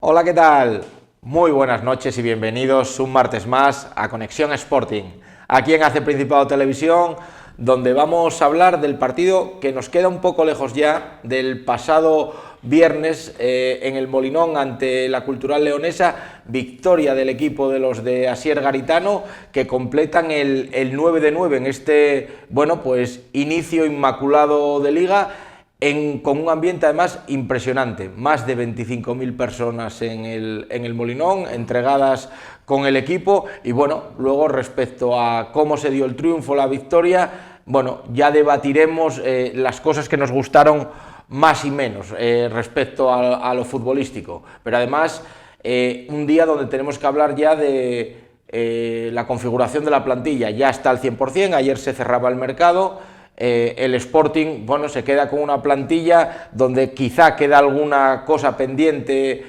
Hola, ¿qué tal? Muy buenas noches y bienvenidos un martes más a Conexión Sporting, aquí en Hace Principado Televisión, donde vamos a hablar del partido que nos queda un poco lejos ya del pasado viernes en el Molinón ante la Cultural Leonesa, victoria del equipo de los de Asier Garitano, que completan el 9 de 9 en este, inicio inmaculado de Liga, con un ambiente además impresionante, más de 25.000 personas en el Molinón, entregadas con el equipo. Y bueno, luego respecto a cómo se dio el triunfo, la victoria, ya debatiremos las cosas que nos gustaron más y menos respecto a lo futbolístico. Pero además, un día donde tenemos que hablar ya de la configuración de la plantilla. Ya está al 100%, ayer se cerraba el mercado. El Sporting, se queda con una plantilla donde quizá queda alguna cosa pendiente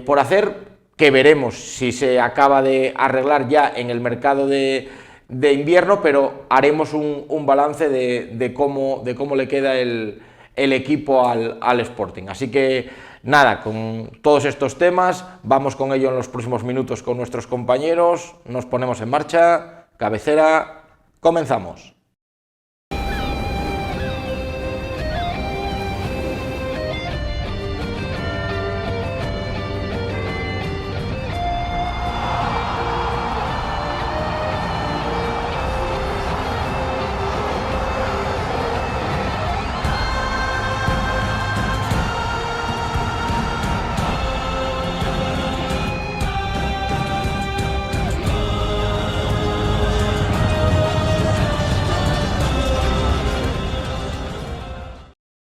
por hacer, que veremos si se acaba de arreglar ya en el mercado de invierno, pero haremos un balance de cómo le queda el equipo al Sporting. Así que nada, con todos estos temas, vamos con ello en los próximos minutos con nuestros compañeros, nos ponemos en marcha, cabecera, comenzamos.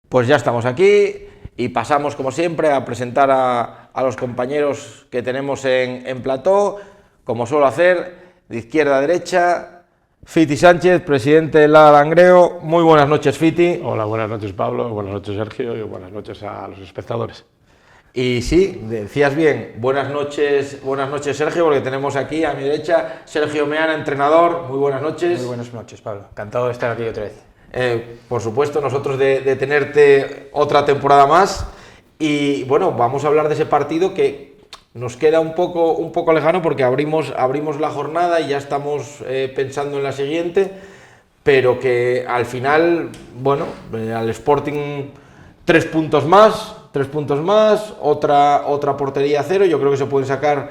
Pues ya estamos aquí y pasamos, como siempre, a presentar a los compañeros que tenemos en plató, como suelo hacer, de izquierda a derecha. Fiti Sánchez, presidente del Lada Langreo. Muy buenas noches, Fiti. Hola, buenas noches, Pablo, buenas noches, Sergio, y buenas noches a los espectadores. Y sí, decías bien, buenas noches, Sergio, porque tenemos aquí a mi derecha Sergio Meana, entrenador. Muy buenas noches. Muy buenas noches, Pablo. Encantado de estar aquí otra vez. Por supuesto, nosotros de tenerte otra temporada más. Y bueno, vamos a hablar de ese partido que nos queda un poco lejano, porque abrimos la jornada y ya estamos pensando en la siguiente, pero que al final, al Sporting 3 puntos más, otra portería a cero. Yo creo que se pueden sacar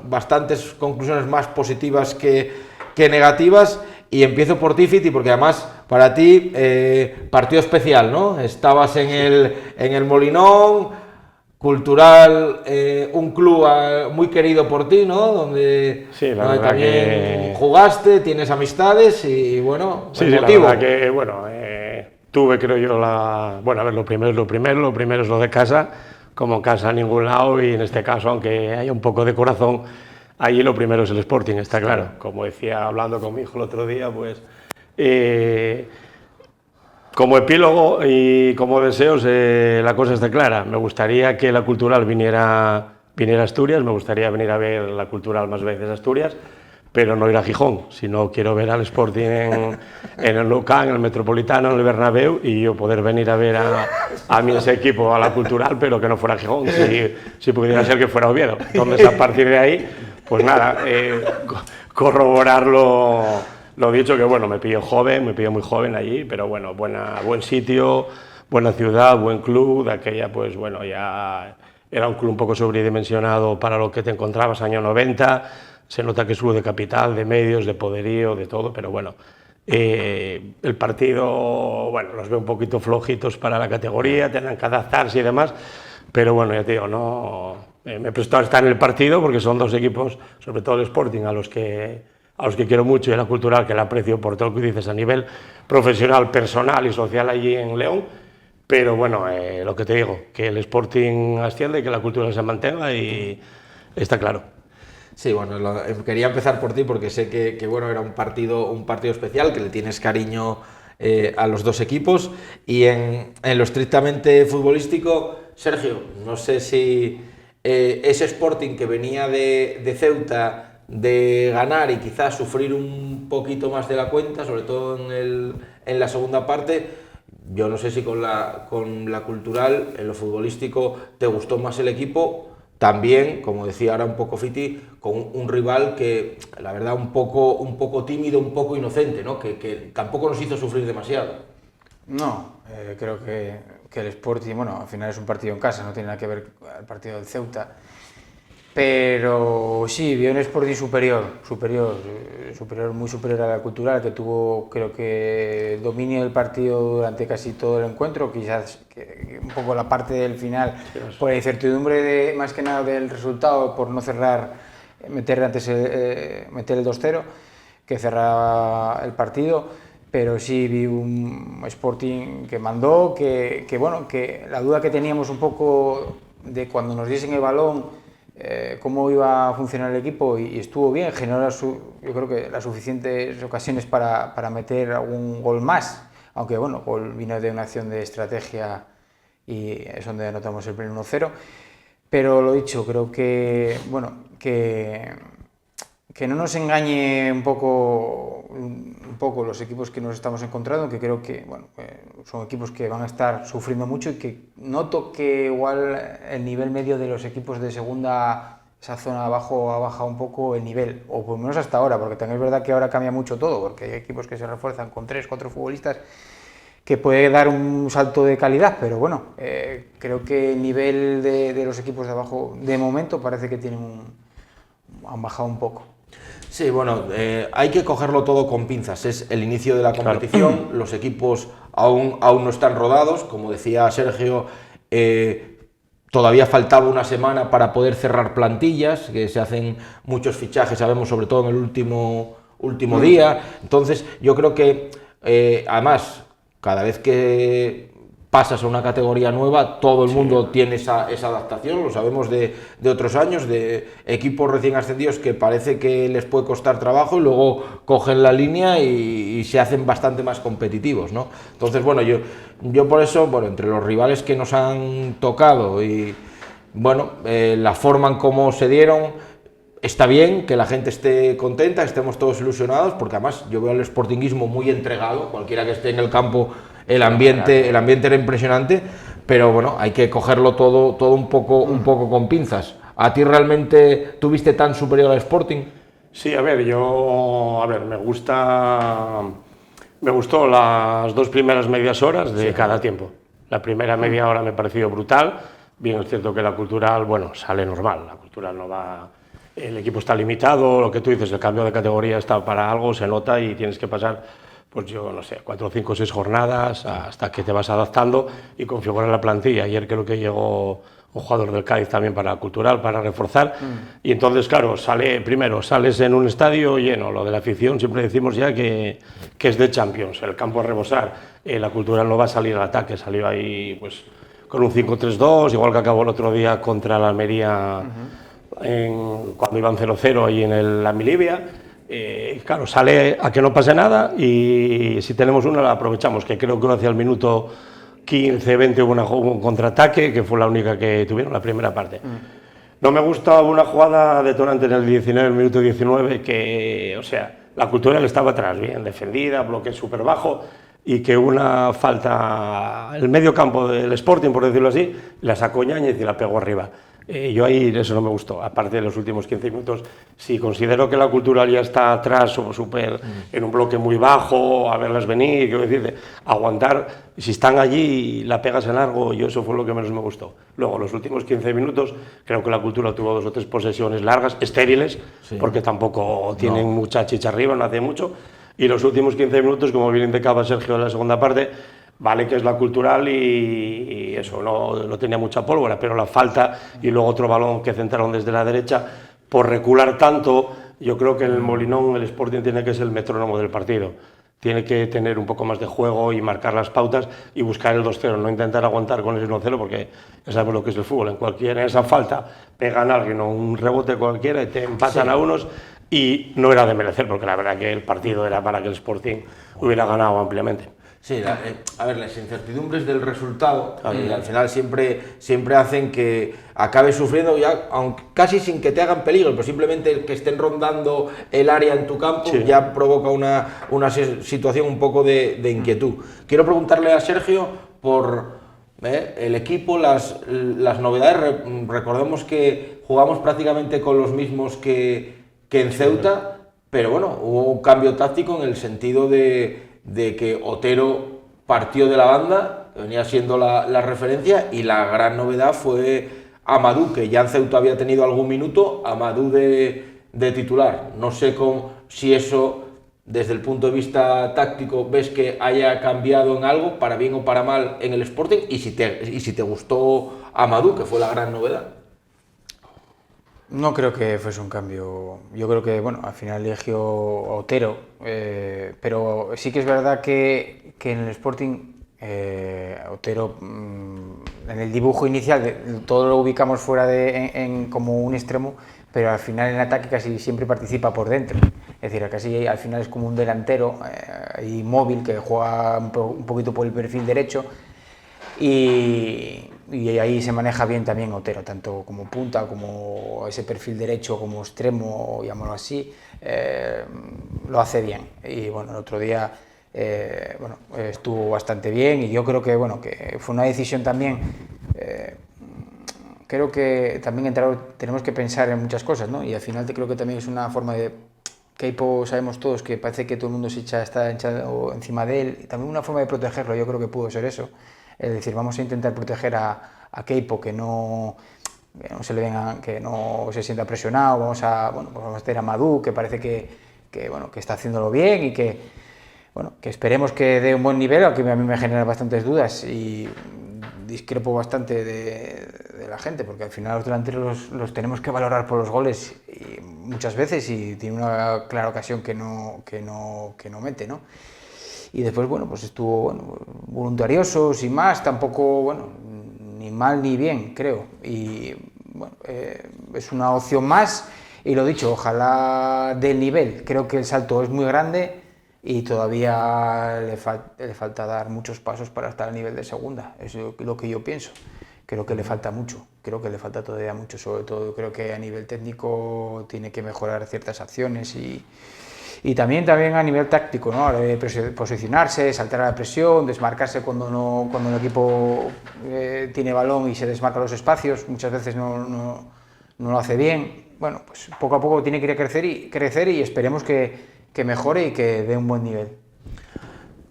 bastantes conclusiones más positivas que negativas. Y empiezo por ti, Fiti, porque además para ti partido especial, ¿no? Estabas en el Molinón, Cultural, un club muy querido por ti, ¿no? Donde también que jugaste, tienes amistades y bueno, sí, la verdad que tuve, creo yo, lo primero es lo de casa, como casa a ningún lado, y en este caso, aunque haya un poco de corazón, allí lo primero es el Sporting, está claro. Como decía, hablando con mi hijo el otro día, pues como epílogo y como deseos, la cosa está clara. Me gustaría que la Cultural viniera a Asturias, me gustaría venir a ver la Cultural más veces a Asturias, pero no ir a Gijón, sino quiero ver al Sporting en el Nou Camp, en el Metropolitano, en el Bernabéu, y yo poder venir a ver a mi ese equipo, a la Cultural, pero que no fuera Gijón, si pudiera ser que fuera Oviedo. Entonces, a partir de ahí, pues nada, corroborar lo dicho, que me pillo muy joven allí, pero buen sitio, buena ciudad, buen club. De aquella, pues ya era un club un poco sobredimensionado para lo que te encontrabas año 90, se nota que es club de capital, de medios, de poderío, de todo, pero el partido, los veo un poquito flojitos para la categoría, tendrán que adaptarse y demás, pero ya te digo, no, me he prestado a estar en el partido porque son dos equipos, sobre todo el Sporting, a los que quiero mucho, y la Cultural, que la aprecio por todo lo que dices a nivel profesional, personal y social allí en León, pero lo que te digo, que el Sporting asciende y que la Cultural se mantenga, y está claro. Sí, quería empezar por ti porque sé que era un partido especial, que le tienes cariño a los dos equipos. Y en lo estrictamente futbolístico, Sergio, no sé si ese Sporting que venía de Ceuta, de ganar y quizás sufrir un poquito más de la cuenta, sobre todo en la segunda parte, yo no sé si con la Cultural, en lo futbolístico, te gustó más el equipo. También, como decía ahora un poco Fiti, con un rival que, la verdad, un poco tímido, un poco inocente, ¿no? Que tampoco nos hizo sufrir demasiado. No, creo que el Sporting, bueno, al final es un partido en casa, no tiene nada que ver con el partido del Ceuta. Pero sí, vi un Sporting superior, muy superior a la Cultural, que tuvo, creo que, dominio del partido durante casi todo el encuentro, quizás que un poco la parte del final, por la incertidumbre más que nada del resultado, por no cerrar, meter el 2-0, que cerraba el partido, pero sí vi un Sporting que mandó, que bueno, que la duda que teníamos un poco de cuando nos diesen el balón, cómo iba a funcionar el equipo, y estuvo bien, generó yo creo que las suficientes ocasiones para meter algún gol más, aunque bueno, gol vino de una acción de estrategia y es donde anotamos el primer 1-0, pero lo dicho, creo que bueno, que no nos engañe un poco los equipos que nos estamos encontrando, que creo que bueno, son equipos que van a estar sufriendo mucho, y que noto que igual el nivel medio de los equipos de segunda, esa zona abajo, ha bajado un poco el nivel, o por lo menos hasta ahora, porque también es verdad que ahora cambia mucho todo, porque hay equipos que se refuerzan con 3 o 4 futbolistas, que puede dar un salto de calidad, pero bueno, creo que el nivel de los equipos de abajo, de momento, parece que han bajado un poco. Sí, bueno, hay que cogerlo todo con pinzas. Es el inicio de la competición, claro. Los equipos aún no están rodados, como decía Sergio, todavía faltaba una semana para poder cerrar plantillas, que se hacen muchos fichajes, sabemos, sobre todo en el último día. Entonces, yo creo que, además, cada vez que pasas a una categoría nueva, todo el mundo tiene esa adaptación, lo sabemos de otros años, de equipos recién ascendidos que parece que les puede costar trabajo y luego cogen la línea y se hacen bastante más competitivos, ¿no? Entonces, bueno, yo por eso, bueno, entre los rivales que nos han tocado y, bueno, la forma en cómo se dieron, está bien que la gente esté contenta, que estemos todos ilusionados, porque además yo veo al sportinguismo muy entregado, cualquiera que esté en el campo. El ambiente era impresionante, pero bueno, hay que cogerlo todo un poco con pinzas. ¿A ti realmente tuviste tan superior al Sporting? Sí, a ver, me gustó las 2 primeras medias horas de cada tiempo. La primera media hora me pareció brutal. Bien, es cierto que la Cultural, bueno, sale normal, la Cultural no va, el equipo está limitado, lo que tú dices, el cambio de categoría está para algo, se nota y tienes que pasar, pues yo no sé, 4, 5, 6 jornadas hasta que te vas adaptando y configurar la plantilla. Ayer creo que llegó un jugador del Cádiz también para Cultural, para reforzar, y entonces, claro, sales en un estadio lleno, lo de la afición siempre decimos ya que es de Champions, el campo a rebosar, la Cultural no va a salir al ataque, salió ahí pues con un 5-3-2, igual que acabó el otro día contra la Almería, cuando iban 0-0 ahí en la Milivia. Claro, sale a que no pase nada y si tenemos una la aprovechamos, que creo que hacia el minuto 15-20 hubo un contraataque, que fue la única que tuvieron la primera parte. No me gusta una jugada detonante en el minuto 19, que, o sea, la Cultural estaba atrás, bien defendida, bloque súper bajo, y que una falta, el medio campo del Sporting, por decirlo así, la sacó Ñáñez y la pegó arriba. Yo ahí eso no me gustó, aparte de los últimos 15 minutos, si considero que la Cultural ya está atrás o súper en un bloque muy bajo, a verlas venir, quiero decir, aguantar, si están allí y la pegas en largo, yo eso fue lo que menos me gustó. Luego, los últimos 15 minutos, creo que la Cultural tuvo 2 o 3 posesiones largas, estériles, sí, porque tampoco tienen mucha chicha arriba, no hace mucho, y los últimos 15 minutos, como bien indicaba Sergio en la segunda parte, vale que es la Cultural y eso, no tenía mucha pólvora, pero la falta y luego otro balón que centraron desde la derecha, por recular tanto, yo creo que en el Molinón el Sporting tiene que ser el metrónomo del partido. Tiene que tener un poco más de juego y marcar las pautas y buscar el 2-0, no intentar aguantar con el 1-0, porque ya sabemos lo que es el fútbol, en esa falta pegan a alguien o un rebote cualquiera y te empatan a unos, y no era de merecer, porque la verdad que el partido era para que el Sporting hubiera ganado ampliamente. Sí, a ver, las incertidumbres del resultado al final siempre hacen que acabes sufriendo, ya, aunque casi sin que te hagan peligro, pero simplemente que estén rondando el área en tu campo ya provoca una situación un poco de inquietud. Quiero preguntarle a Sergio por el equipo, las novedades. Recordemos que jugamos prácticamente con los mismos que en Ceuta, pero bueno, hubo un cambio táctico en el sentido de que Otero partió de la banda, que venía siendo la referencia, y la gran novedad fue Amadou, que ya en Ceuta había tenido algún minuto, Amadou de titular. No sé si eso, desde el punto de vista táctico, ves que haya cambiado en algo, para bien o para mal, en el Sporting, y si te gustó Amadou, que fue la gran novedad. No creo que fuese un cambio. Yo creo que, bueno, al final eligió Otero, pero sí que es verdad que en el Sporting Otero, en el dibujo inicial, todo lo ubicamos fuera como un extremo, pero al final en el ataque casi siempre participa por dentro. Es decir, casi al final es como un delantero y móvil que juega un poquito por el perfil derecho. Y ahí se maneja bien también Otero, tanto como punta, como ese perfil derecho, como extremo, llamarlo así, lo hace bien. Y bueno, el otro día estuvo bastante bien, y yo creo que, bueno, que fue una decisión también. Creo que también tenemos que pensar en muchas cosas, ¿no? Y al final creo que también es una forma de... Keipo, sabemos todos que parece que todo el mundo está echado encima de él, y también una forma de protegerlo. Yo creo que pudo ser eso. Es decir, vamos a intentar proteger a Keipo, que no se le venga, que no se sienta presionado. Vamos a tener a Amadou, que parece que está haciéndolo bien, y que esperemos que dé un buen nivel, aunque a mí me genera bastantes dudas y discrepo bastante de la gente, porque al final los delanteros los tenemos que valorar por los goles, y muchas veces, y tiene una clara ocasión que no mete, ¿no? Y después, pues estuvo voluntarioso, sin más, tampoco, ni mal ni bien, creo. Y es una opción más, y lo dicho, ojalá del nivel. Creo que el salto es muy grande y todavía le falta dar muchos pasos para estar al nivel de segunda. Es lo que yo pienso. Creo que le falta mucho, creo que le falta todavía mucho. Sobre todo creo que a nivel técnico tiene que mejorar ciertas acciones, y también a nivel táctico, ¿no? Posicionarse, saltar a la presión, desmarcarse cuando el equipo tiene balón y se desmarca los espacios. Muchas veces no lo hace bien. Bueno, pues poco a poco tiene que ir a crecer, y esperemos que mejore y que dé un buen nivel.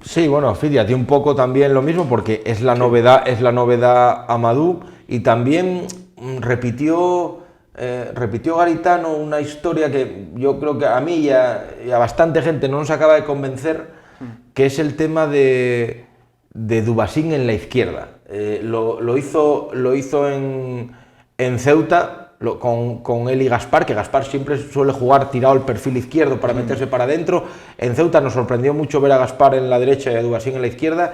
Sí, bueno, Fidi, a ti un poco también lo mismo, porque es la novedad Amadou, y también repitió Garitano una historia que yo creo que a mí y a bastante gente no nos acaba de convencer, que es el tema de Dubasín en la izquierda. Lo hizo en Ceuta con él y Gaspar, que Gaspar siempre suele jugar tirado al perfil izquierdo para meterse para adentro. En Ceuta nos sorprendió mucho ver a Gaspar en la derecha y a Dubasín en la izquierda,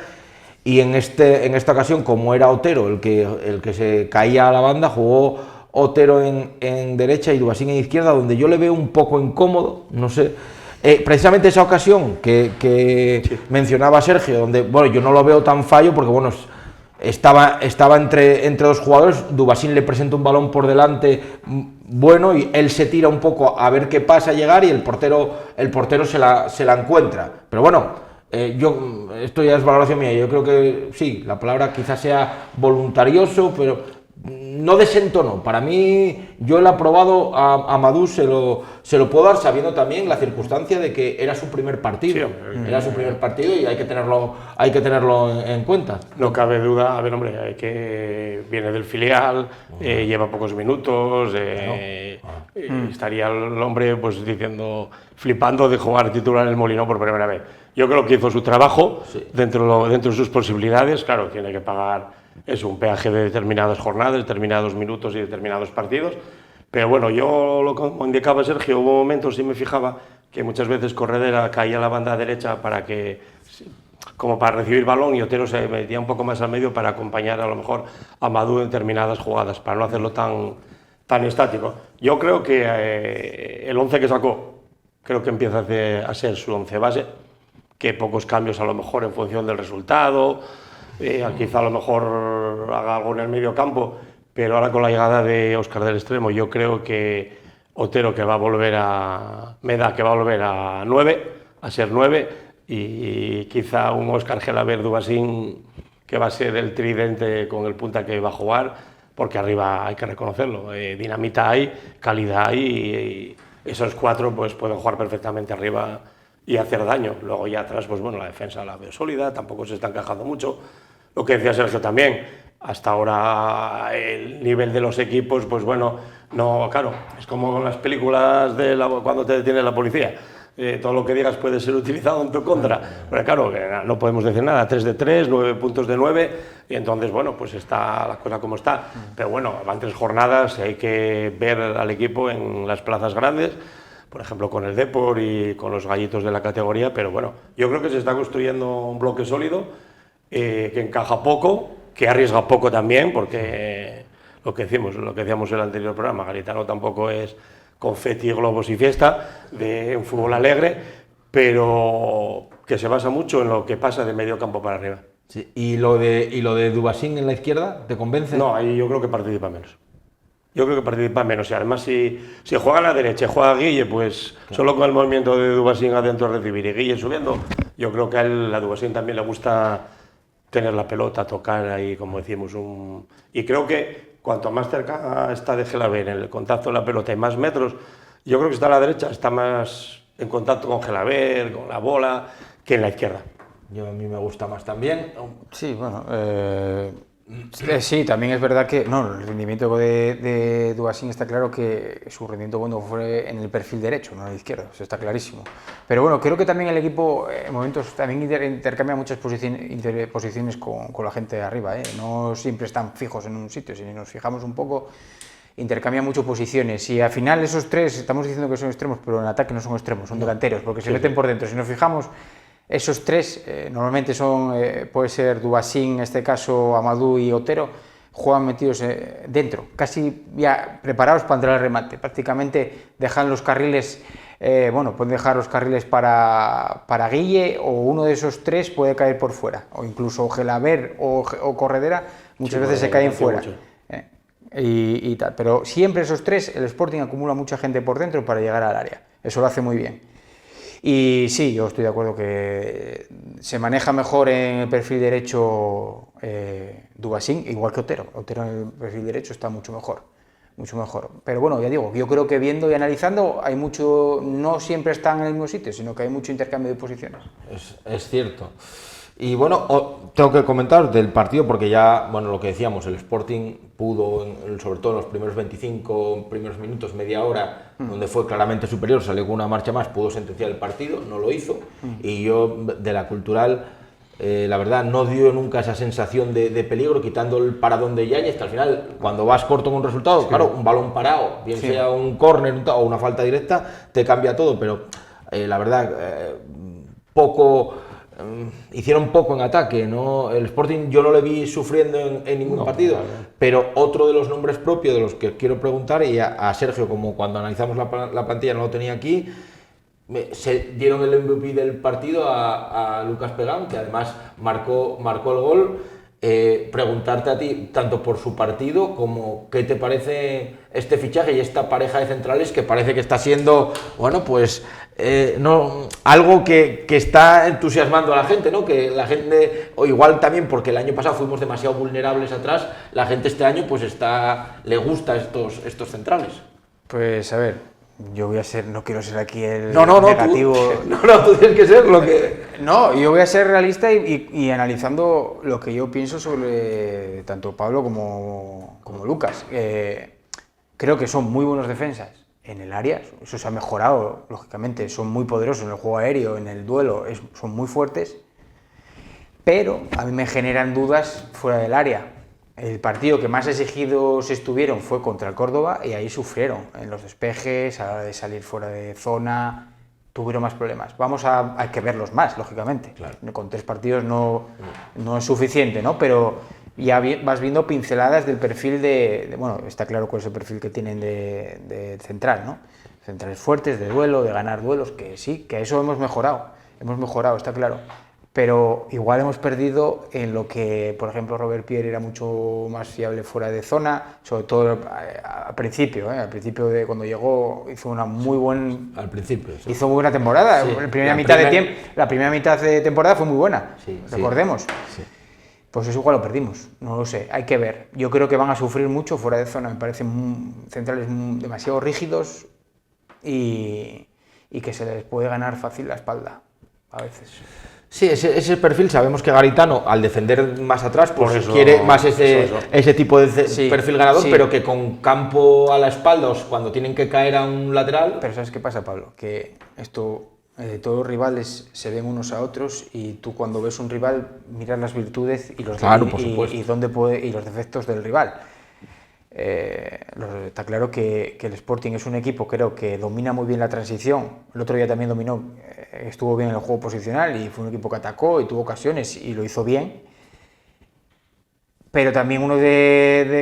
y en esta ocasión, como era Otero el que se caía a la banda, jugó Otero en derecha y Dubasín en izquierda, donde yo le veo un poco incómodo, no sé. Precisamente esa ocasión que mencionaba Sergio, donde yo no lo veo tan fallo, porque estaba entre dos jugadores. Dubasín le presenta un balón por delante y él se tira un poco a ver qué pasa a llegar, y el portero se la encuentra. Pero esto ya es valoración mía. Yo creo que sí, la palabra quizás sea voluntarioso, pero no desentonó. Para mí, yo el aprobado a Amadou se lo puedo dar, sabiendo también la circunstancia de que era su primer partido. Era su primer partido, y hay que tenerlo en cuenta. No cabe duda. A ver, hombre, que viene del filial, lleva pocos minutos, estaría el hombre flipando de jugar titular en el Molinón por primera vez. Yo creo que hizo su trabajo dentro de sus posibilidades. Claro, tiene que pagar un peaje de determinadas jornadas, determinados minutos y determinados partidos. Pero yo, como indicaba Sergio, hubo momentos, sí me fijaba, que muchas veces Corredera caía a la banda derecha como para recibir balón, y Otero se metía un poco más al medio para acompañar a lo mejor a Amadou en determinadas jugadas, para no hacerlo tan estático. Yo creo que el 11 que sacó, creo que empieza a ser su 11 base. que pocos cambios a lo mejor en función del resultado, quizá a lo mejor haga algo en el medio campo, pero ahora con la llegada de Óscar del Extremo yo creo que Otero, que va a volver a... me da que va a volver a 9, a ser 9, y quizá un Óscar Gelabert Dubasín, que va a ser el tridente con el punta que va a jugar, porque arriba hay que reconocerlo, dinamita hay, calidad hay, y esos 4 pues pueden jugar perfectamente arriba y hacer daño. Luego ya atrás, pues bueno, la defensa la veo sólida, tampoco se está encajando mucho. Lo que decía Sergio también, hasta ahora el nivel de los equipos, pues bueno, no, claro, es como en las películas de cuando te detiene la policía. Todo lo que digas puede ser utilizado en tu contra, pero claro, no podemos decir nada, 3 de 3, 9 puntos de 9, y entonces, bueno, pues está la cosa como está. Pero bueno, van 3 jornadas, hay que ver al equipo en las plazas grandes, por ejemplo con el Depor y con los gallitos de la categoría, pero bueno, yo creo que se está construyendo un bloque sólido, que encaja poco, que arriesga poco también, porque lo que decíamos en el anterior programa, Garitano tampoco es confeti, globos y fiesta, de un fútbol alegre, pero que se basa mucho en lo que pasa de medio campo para arriba. Sí. ¿Y lo de Dubasín en la izquierda te convence? No, ahí yo creo que participa menos. Yo creo que participa menos, y además si juega a la derecha, juega Guille, pues claro, solo con el movimiento de Dubasín adentro a recibir y Guille subiendo, yo creo que a él, a Dubasín también le gusta tener la pelota, tocar ahí, como decimos, y creo que cuanto más cerca está de Gelabert en el contacto de la pelota y más metros, yo creo que está a la derecha, está más en contacto con Gelabert, con la bola, que en la izquierda. A mí me gusta más también. Sí, bueno, sí, también es verdad que no, el rendimiento de Dubasín está claro que su rendimiento bueno fue en el perfil derecho, no en el izquierdo, eso está clarísimo. Pero bueno, creo que también el equipo en momentos también intercambia muchas posiciones con la gente de arriba, no siempre están fijos en un sitio, si nos fijamos un poco, intercambia mucho posiciones, y al final esos 3, estamos diciendo que son extremos, pero en ataque no son extremos, son delanteros, porque se meten por dentro. Si nos fijamos, esos 3 normalmente son, puede ser Dubasín, en este caso Amadou y Otero, juegan metidos dentro, casi ya preparados para entrar al remate. Prácticamente dejan los carriles, pueden dejar los carriles para Guille, o uno de esos 3 puede caer por fuera, o incluso Gelabert o Corredera muchas veces se caen fuera. Y tal, pero siempre esos 3, el Sporting acumula mucha gente por dentro para llegar al área, eso lo hace muy bien. Y sí, yo estoy de acuerdo que se maneja mejor en el perfil derecho Dubasín, igual que Otero. Otero en el perfil derecho está mucho mejor, mucho mejor. Pero bueno, ya digo, yo creo que viendo y analizando hay mucho, no siempre están en el mismo sitio, sino que hay mucho intercambio de posiciones. Es cierto. Y bueno, tengo que comentar del partido porque ya, bueno, lo que decíamos, el Sporting pudo, sobre todo en los primeros 25 primeros minutos, media hora, donde fue claramente superior, salió con una marcha más, pudo sentenciar el partido, no lo hizo. Y yo, de la Cultural, la verdad, no dio nunca esa sensación de peligro, quitando el paradón de Yáñez, que al final, cuando vas corto con un resultado, sí, claro, un balón parado, bien sí, sea un córner o una falta directa, te cambia todo, pero la verdad, hicieron poco en ataque, ¿no? El Sporting yo no le vi sufriendo en ningún partido, pero otro de los nombres propios de los que quiero preguntar, y a Sergio, como cuando analizamos la plantilla no lo tenía aquí, se dieron el MVP del partido a Lucas Pegán, que además marcó el gol. Preguntarte a ti, tanto por su partido como qué te parece este fichaje y esta pareja de centrales que parece que está siendo, bueno, pues algo que está entusiasmando a la gente, ¿no? Que la gente, o igual también porque el año pasado fuimos demasiado vulnerables atrás, la gente este año pues le gusta estos centrales. Pues a ver, yo voy a ser, no quiero ser aquí el negativo. Tú tienes que ser lo que... No, yo voy a ser realista y analizando lo que yo pienso sobre tanto Pablo como Lucas. Creo que son muy buenos defensas en el área, eso se ha mejorado, lógicamente, son muy poderosos en el juego aéreo, en el duelo, son muy fuertes, pero a mí me generan dudas fuera del área. El partido que más exigidos estuvieron fue contra el Córdoba y ahí sufrieron en los despejes, a la hora de salir fuera de zona, tuvieron más problemas. Hay que verlos más, lógicamente. Claro. Con 3 partidos no es suficiente, ¿no? Pero ya vas viendo pinceladas del perfil bueno, está claro cuál es el perfil que tienen de central, ¿no? Centrales fuertes, de duelo, de ganar duelos, que sí, que eso hemos mejorado. hemos mejorado, está claro. Pero igual hemos perdido en lo que, por ejemplo, Robert Pierre era mucho más fiable fuera de zona, sobre todo al principio de cuando llegó hizo una muy buena hizo muy buena temporada. Sí, La primera mitad de temporada fue muy buena, recordemos. Sí. Pues eso igual lo perdimos, no lo sé, hay que ver. Yo creo que van a sufrir mucho fuera de zona, me parecen centrales demasiado rígidos y que se les puede ganar fácil la espalda a veces. Sí, ese perfil, sabemos que Garitano, al defender más atrás, pues quiere más ese tipo de perfil ganador, pero que con campo a la espalda, o cuando tienen que caer a un lateral... Pero ¿sabes qué pasa, Pablo? Que esto, todos los rivales se ven unos a otros y tú cuando ves un rival miras las virtudes y los, y los defectos del rival. Está claro que el Sporting es un equipo, creo que domina muy bien la transición. El otro día también dominó, estuvo bien en el juego posicional y fue un equipo que atacó y tuvo ocasiones y lo hizo bien. Pero también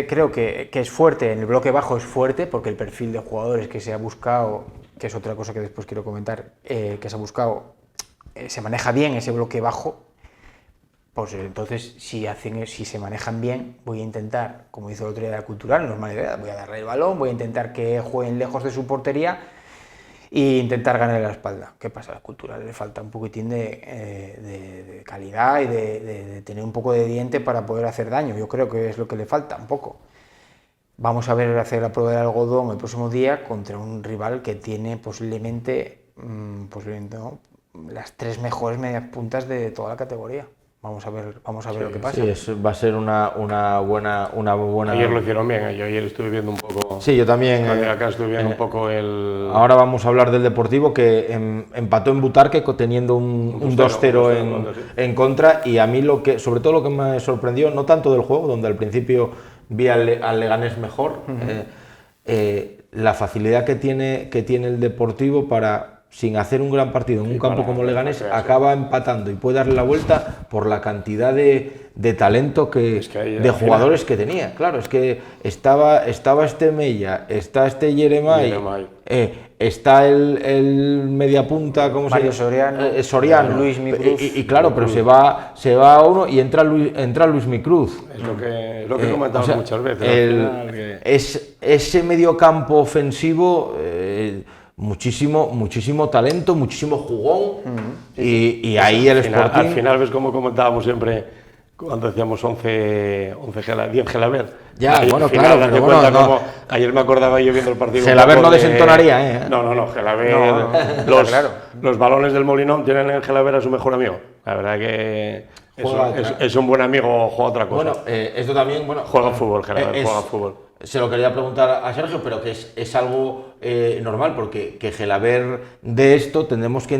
creo que es fuerte, en el bloque bajo es fuerte, porque el perfil de jugadores que se ha buscado, que es otra cosa que después quiero comentar, que se ha buscado, se maneja bien ese bloque bajo. Pues entonces, si se manejan bien, voy a intentar, como hizo el otro día de la Cultural, normalidad, voy a darle el balón, voy a intentar que jueguen lejos de su portería e intentar ganarle la espalda. ¿Qué pasa? A la Cultural le falta un poquitín de calidad y de tener un poco de diente para poder hacer daño. Yo creo que es lo que le falta, un poco. Vamos a ver hacer la prueba del algodón el próximo día contra un rival que tiene posiblemente ¿no?, las 3 mejores medias puntas de toda la categoría. Vamos a ver lo que pasa. Sí, va a ser una buena... Ayer lo hicieron bien, yo ayer estuve viendo un poco... Sí, yo también. Acá estuve viendo un poco el... Ahora vamos a hablar del Deportivo, que empató en Butarque teniendo un 2-0 en contra, y a mí sobre todo lo que me sorprendió, no tanto del juego, donde al principio vi al Leganés mejor, la facilidad que tiene el Deportivo para... sin hacer un gran partido en un campo como Leganés, acaba empatando y puede darle la vuelta por la cantidad de talento de jugadores que tenía. Claro, es que estaba este Mella, está este Jeremai, está el mediapunta, ¿cómo se llama? Soriano, Luis Micruz. Y claro, pero se va uno y entra Luis Micruz. Es lo que comentamos muchas veces. Ese mediocampo ofensivo... muchísimo talento, muchísimo jugón, y ahí el Sporting... Al final ves como comentábamos siempre cuando decíamos 10 Gelaber. Ya, bueno, claro, pero bueno, ayer me acordaba yo viendo el partido... Gelaber no desentonaría, No, Gelaber... Los balones del Molinón tienen en Gelaber a su mejor amigo. La verdad que es un buen amigo, juega otra cosa. Bueno, esto también... juega fútbol, Gelaber, juega fútbol. Se lo quería preguntar a Sergio, pero que es algo normal, porque que Gelaber de esto tenemos que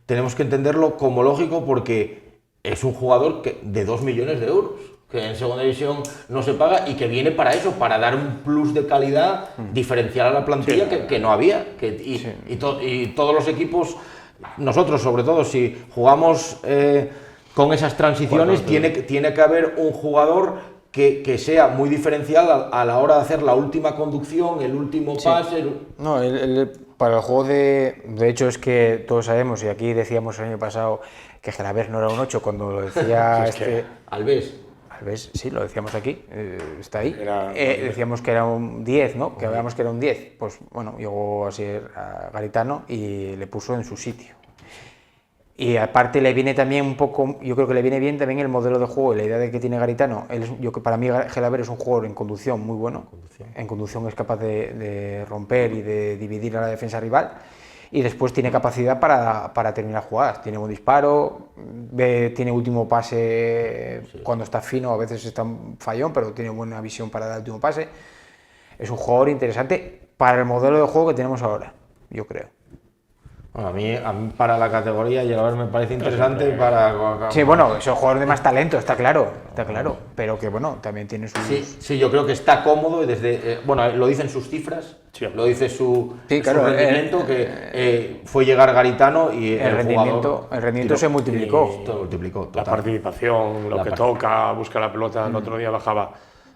entenderlo como lógico, porque es un jugador de 2 millones de euros, que en segunda división no se paga y que viene para eso, para dar un plus de calidad diferencial a la plantilla que no había. Y todos los equipos, nosotros sobre todo, si jugamos con esas transiciones, tiene que haber un jugador que sea muy diferencial a la hora de hacer la última conducción, el último pase. No, para el juego de hecho es que todos sabemos, y aquí decíamos el año pasado que Gelaber no era un 8 cuando lo decía Alves, sí, lo decíamos aquí, está ahí. Decíamos que era un 10, ¿no? Que hablábamos que era un 10. Pues bueno, llegó así a Garitano y le puso en su sitio. Y aparte le viene también un poco, yo creo que le viene bien también el modelo de juego y la idea de que tiene Garitano. Para mí Gelaber es un jugador en conducción muy bueno, en conducción es capaz de romper y de dividir a la defensa rival, y después tiene capacidad para terminar jugadas, tiene un disparo, tiene último pase cuando está fino, a veces está fallón, pero tiene buena visión para dar el último pase. Es un jugador interesante para el modelo de juego que tenemos ahora, yo creo. Bueno, a mí para la categoría Gelaber me parece interesante Sí, bueno, es un jugador de más talento, está claro, pero que bueno, también tiene sus... Sí, yo creo que está cómodo y desde... lo dicen sus cifras, lo dice su rendimiento, que fue llegar Garitano y el rendimiento se multiplicó. Todo multiplicó. La participación, lo que toca, busca la pelota, el otro día bajaba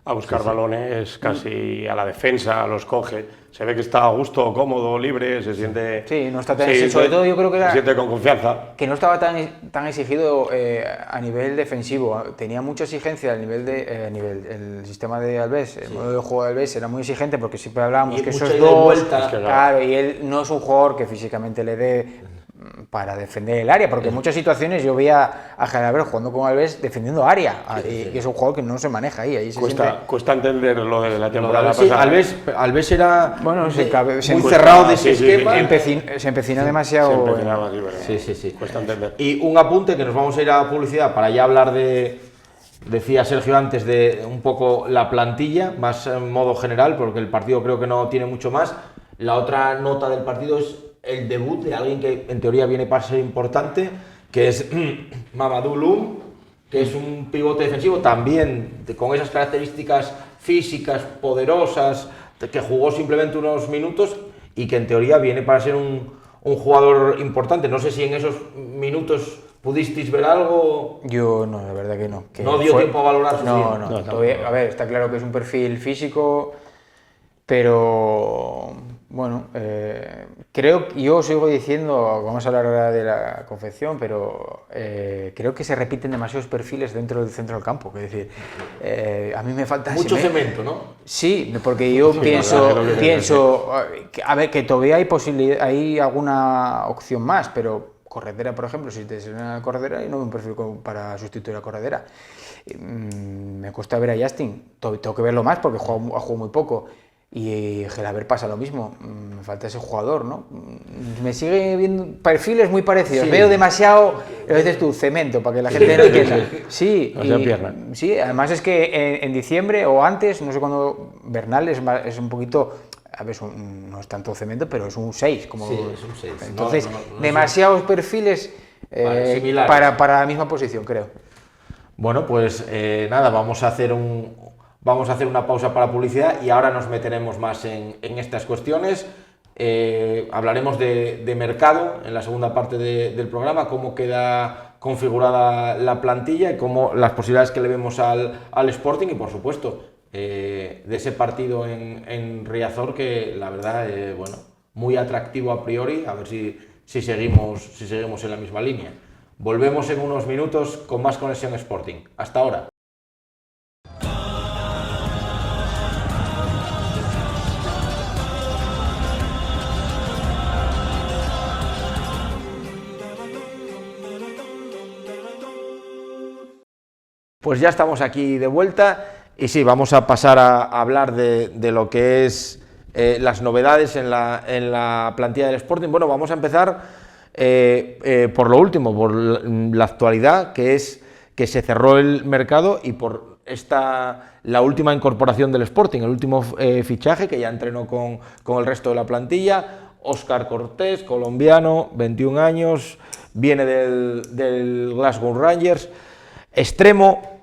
a buscar balones casi a la defensa, los coge, se ve que está a gusto, cómodo, libre, se siente... Sí, no está tan... sobre todo yo creo que se siente con confianza. Que no estaba tan exigido a nivel defensivo, tenía mucha exigencia a nivel el sistema de Alves, el modo de juego de Alves era muy exigente porque siempre hablábamos que esos dos... Claro, y él no es un jugador que físicamente le dé para defender el área, porque en muchas situaciones yo veía a Gerard jugando con Alves defendiendo área, y es un jugador que no se maneja ahí cuesta entender lo de la temporada pasada. Alves era muy cerrado de ese esquema. Se empecina demasiado. Se empecinaba, sí. Cuesta entender. Y un apunte, que nos vamos a ir a publicidad para ya hablar de... Decía Sergio antes de un poco la plantilla, más en modo general, porque el partido creo que no tiene mucho más. La otra nota del partido es el debut de alguien que en teoría viene para ser importante, que es Mamadou Loum, que es un pivote defensivo también con esas características físicas poderosas, que jugó simplemente unos minutos y que en teoría viene para ser un jugador importante. No sé si en esos minutos pudisteis ver algo. Yo no, la verdad que no. Que no dio tiempo a valorar. No. Todavía, a ver, está claro que es un perfil físico, pero bueno, creo que yo sigo diciendo, vamos a hablar ahora de la confección, pero creo que se repiten demasiados perfiles dentro del centro del campo. Es decir, a mí me falta... Mucho cemento, ¿no? Sí, porque yo pienso a ver, que todavía hay alguna opción más, pero Corredera, por ejemplo, si te selecciona Corredera, y no veo un perfil para sustituir a Corredera. Me cuesta ver a Justin, tengo que verlo más porque ha jugado muy poco. Y Gelabert pasa lo mismo, me falta ese jugador, ¿no? Me sigue viendo perfiles muy parecidos, veo demasiado, a veces tú, cemento, para que la gente no entienda. Sí, sí, además es que en diciembre o antes, no sé cuándo, Bernal es un poquito, a ver, no es tanto cemento, pero es un 6. Como, sí, es un 6. Entonces, demasiados perfiles para la misma posición, creo. Bueno, pues nada, vamos a hacer una pausa para publicidad y ahora nos meteremos más en estas cuestiones. Hablaremos de mercado en la segunda parte del programa, cómo queda configurada la plantilla y cómo las posibilidades que le vemos al Sporting y, por supuesto, de ese partido en Riazor que, la verdad, bueno, muy atractivo a priori, a ver si seguimos en la misma línea. Volvemos en unos minutos con más Conexión Sporting. Hasta ahora. Pues ya estamos aquí de vuelta y sí, vamos a pasar a hablar de lo que es las novedades en la plantilla del Sporting. Bueno, vamos a empezar por lo último, por la actualidad, que es que se cerró el mercado y por la última incorporación del Sporting, el último fichaje que ya entrenó con el resto de la plantilla, Óscar Cortés, colombiano, 21 años, viene del Glasgow Rangers, extremo,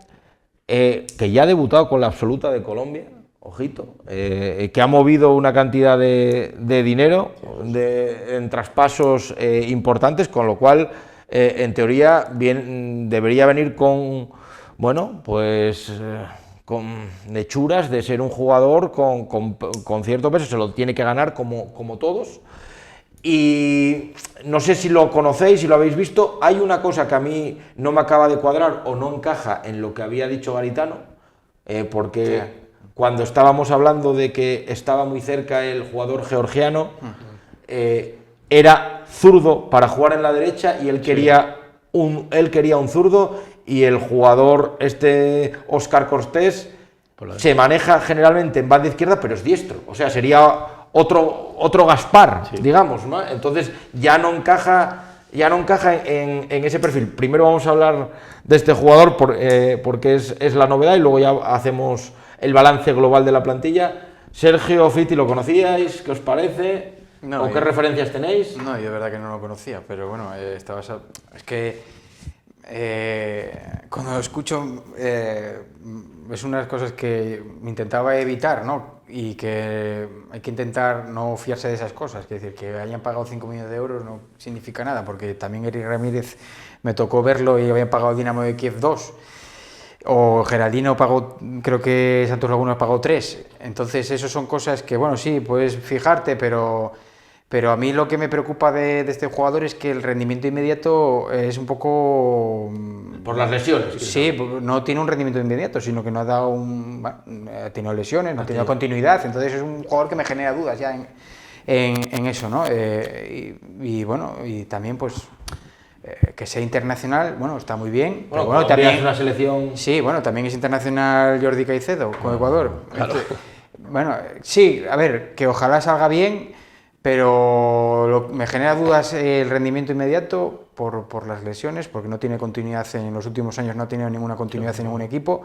que ya ha debutado con la absoluta de Colombia, ojito, que ha movido una cantidad de dinero en traspasos importantes, con lo cual, en teoría, debería venir con, bueno, pues con hechuras de ser un jugador con cierto peso, se lo tiene que ganar como todos. Y no sé si lo conocéis, si lo habéis visto, hay una cosa que a mí no me acaba de cuadrar o no encaja en lo que había dicho Garitano, porque cuando estábamos hablando de que estaba muy cerca el jugador georgiano, era zurdo para jugar en la derecha y él quería un zurdo, y el jugador Óscar Cortés se maneja generalmente en banda izquierda, pero es diestro, o sea, sería otro Gaspar, digamos, ¿no? Entonces ya no encaja en ese perfil. Primero vamos a hablar de este jugador porque es la novedad y luego ya hacemos el balance global de la plantilla. Sergio Fiti, ¿lo conocíais? ¿Qué os parece? No, ¿O qué referencias tenéis? No, yo de verdad que no lo conocía, pero bueno, es que cuando lo escucho es una de las cosas que me intentaba evitar, ¿no? Y que hay que intentar no fiarse de esas cosas, es decir, que hayan pagado 5 millones de euros no significa nada, porque también Eric Ramírez me tocó verlo y habían pagado Dinamo de Kiev 2. o Geraldino pagó, creo que Santos Laguna pagó 3. Entonces, eso son cosas que, bueno, sí, puedes fijarte, pero a mí lo que me preocupa de este jugador es que el rendimiento inmediato es un poco... Por las lesiones. Sí, no tiene un rendimiento inmediato, sino que no ha dado ha tenido lesiones, no ha tenido continuidad, entonces es un jugador que me genera dudas ya en eso, ¿no? Y bueno, y también pues... que sea internacional, bueno, está muy bien. Bueno, pero también es una selección... Sí, bueno, también es internacional Jordi Caicedo con Ecuador. Claro. Bueno, sí, a ver, que ojalá salga bien, pero me genera dudas el rendimiento inmediato por las lesiones, porque no tiene continuidad en los últimos años, no ha tenido ninguna continuidad en ningún equipo,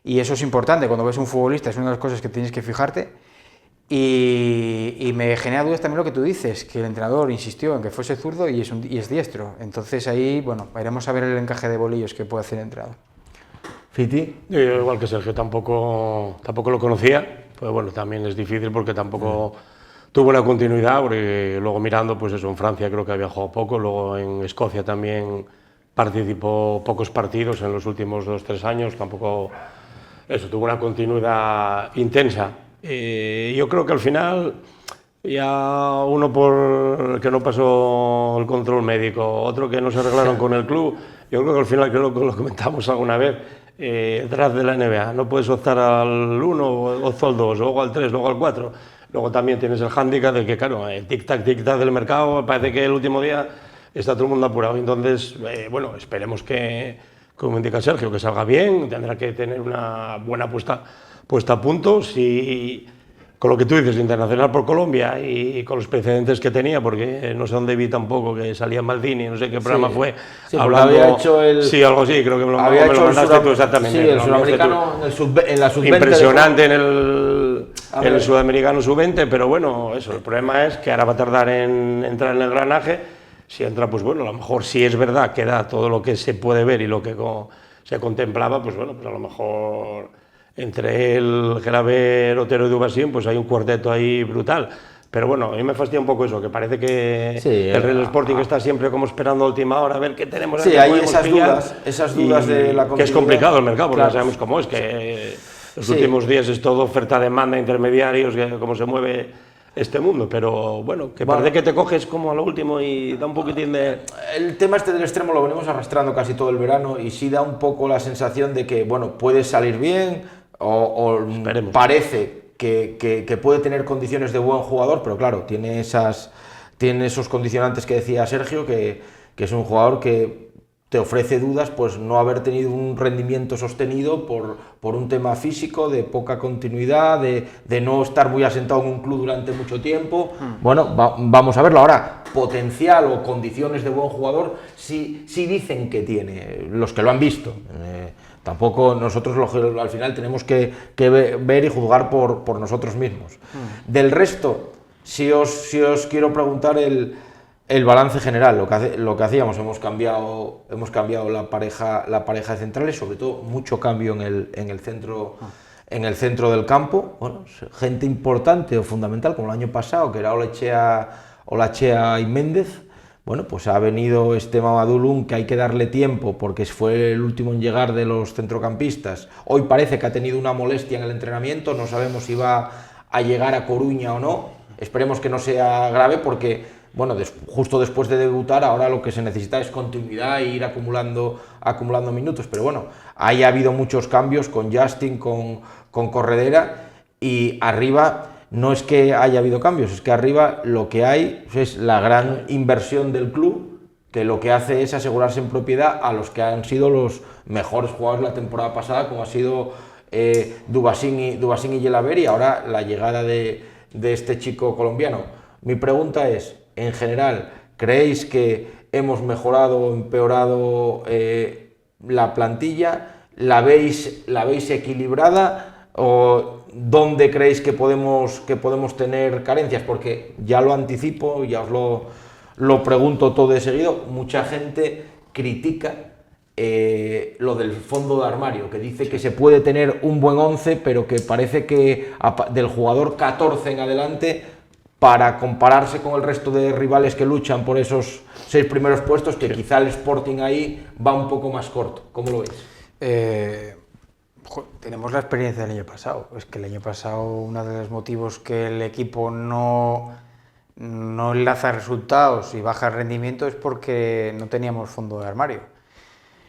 y eso es importante, cuando ves un futbolista es una de las cosas que tienes que fijarte. Y me genera dudas también lo que tú dices, que el entrenador insistió en que fuese zurdo y es diestro. Entonces ahí, bueno, iremos a ver el encaje de bolillos que puede hacer el entrenador. ¿Fiti? Yo, igual que Sergio, tampoco lo conocía, pues bueno, también es difícil porque tampoco tuvo una continuidad, porque luego mirando, pues eso, en Francia creo que había jugado poco, luego en Escocia también participó pocos partidos en los últimos 2 o 3 años, tampoco, eso, tuvo una continuidad intensa. Yo creo que al final, ya uno por que no pasó el control médico, otro que no se arreglaron con el club, yo creo que al final, creo que lo comentamos alguna vez, detrás de la NBA, no puedes optar al 1 o al 2, luego al 3, luego al 4, luego también tienes el hándicap de que, claro, el tic-tac del mercado, parece que el último día está todo el mundo apurado, entonces, bueno, esperemos que, como indica Sergio, que salga bien, tendrá que tener una buena puesta a punto, si con lo que tú dices, internacional por Colombia y con los precedentes que tenía, porque no sé dónde vi tampoco, que salía Maldini, no sé qué programa fue, hablando... Había hecho sí, algo así, creo que me lo mandaste tú exactamente. Sí, el sudamericano en la sub-20. Impresionante en el sudamericano sub-20, pero bueno, eso, el problema es que ahora va a tardar en entrar en el engranaje. Si entra, pues bueno, a lo mejor si es verdad que da todo lo que se puede ver y lo que se contemplaba, pues bueno, pues a lo mejor... Entre él, Gelaber, Otero y Dubasín, pues hay un cuarteto ahí brutal. Pero bueno, a mí me fastidia un poco eso, que parece que sí, el Real Sporting está siempre como esperando a última hora a ver qué tenemos. Sí, hay esas dudas de la continuidad. Que es complicado el mercado, porque claro, ya sabemos cómo es, que los últimos días es todo oferta-demanda, intermediarios, cómo se mueve este mundo, pero bueno, que parece que te coges como a lo último y da un poquitín de... El tema este del extremo lo venimos arrastrando casi todo el verano y sí da un poco la sensación de que, bueno, puede salir bien o parece que puede tener condiciones de buen jugador, pero claro, tiene esos condicionantes que decía Sergio, que es un jugador que te ofrece dudas, pues no haber tenido un rendimiento sostenido por un tema físico, de poca continuidad, de no estar muy asentado en un club durante mucho tiempo. Bueno, vamos a verlo. Ahora, potencial o condiciones de buen jugador, sí dicen que tiene, los que lo han visto. Tampoco nosotros al final tenemos que ver y juzgar por nosotros mismos. Del resto, si os quiero preguntar el balance general, lo que hacíamos, hemos cambiado la pareja de centrales, sobre todo mucho cambio en el centro del campo. Bueno, gente importante o fundamental, como el año pasado, que era Olachea y Méndez. Bueno, pues ha venido este Mamadou, que hay que darle tiempo porque fue el último en llegar de los centrocampistas. Hoy parece que ha tenido una molestia en el entrenamiento, no sabemos si va a llegar a Coruña o no. Esperemos que no sea grave porque, bueno, justo después de debutar, ahora lo que se necesita es continuidad e ir acumulando minutos. Pero bueno, ahí ha habido muchos cambios con Justin, con Corredera, y arriba no es que haya habido cambios, es que arriba lo que hay es la gran inversión del club, que lo que hace es asegurarse en propiedad a los que han sido los mejores jugadores la temporada pasada, como ha sido Dubasín y Gelaber, y ahora la llegada de este chico colombiano. Mi pregunta es, en general, ¿creéis que hemos mejorado o empeorado la plantilla? ¿La veis equilibrada? ¿O dónde creéis que podemos tener carencias? Porque ya lo anticipo, ya os lo pregunto todo de seguido, mucha gente critica lo del fondo de armario, que dice que se puede tener un buen 11, pero que parece que del jugador 14 en adelante, para compararse con el resto de rivales que luchan por esos 6 primeros puestos, que quizá el Sporting ahí va un poco más corto. ¿Cómo lo veis? Tenemos la experiencia del año pasado. Es que el año pasado uno de los motivos que el equipo no enlaza resultados y baja el rendimiento es porque no teníamos fondo de armario.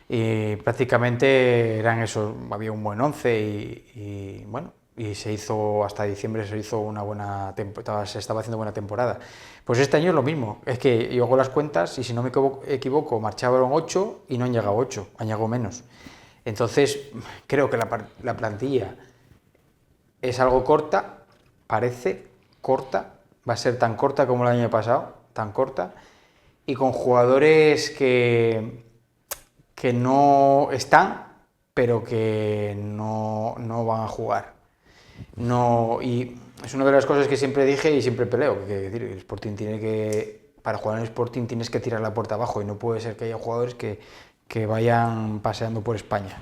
Y prácticamente eran eso, había un buen 11 y bueno, y se hizo, hasta diciembre se hizo una buena temporada, se estaba haciendo buena temporada. Pues este año es lo mismo, es que yo hago las cuentas y si no me equivoco, marcharon 8 y no han llegado 8, han llegado menos. Entonces, creo que la plantilla es algo corta, parece corta, va a ser tan corta como el año pasado, tan corta, y con jugadores que no están, pero que no van a jugar. No, y es una de las cosas que siempre dije y siempre peleo, que decir, el Sporting para jugar en el Sporting tienes que tirar la puerta abajo y no puede ser que haya jugadores que vayan paseando por España.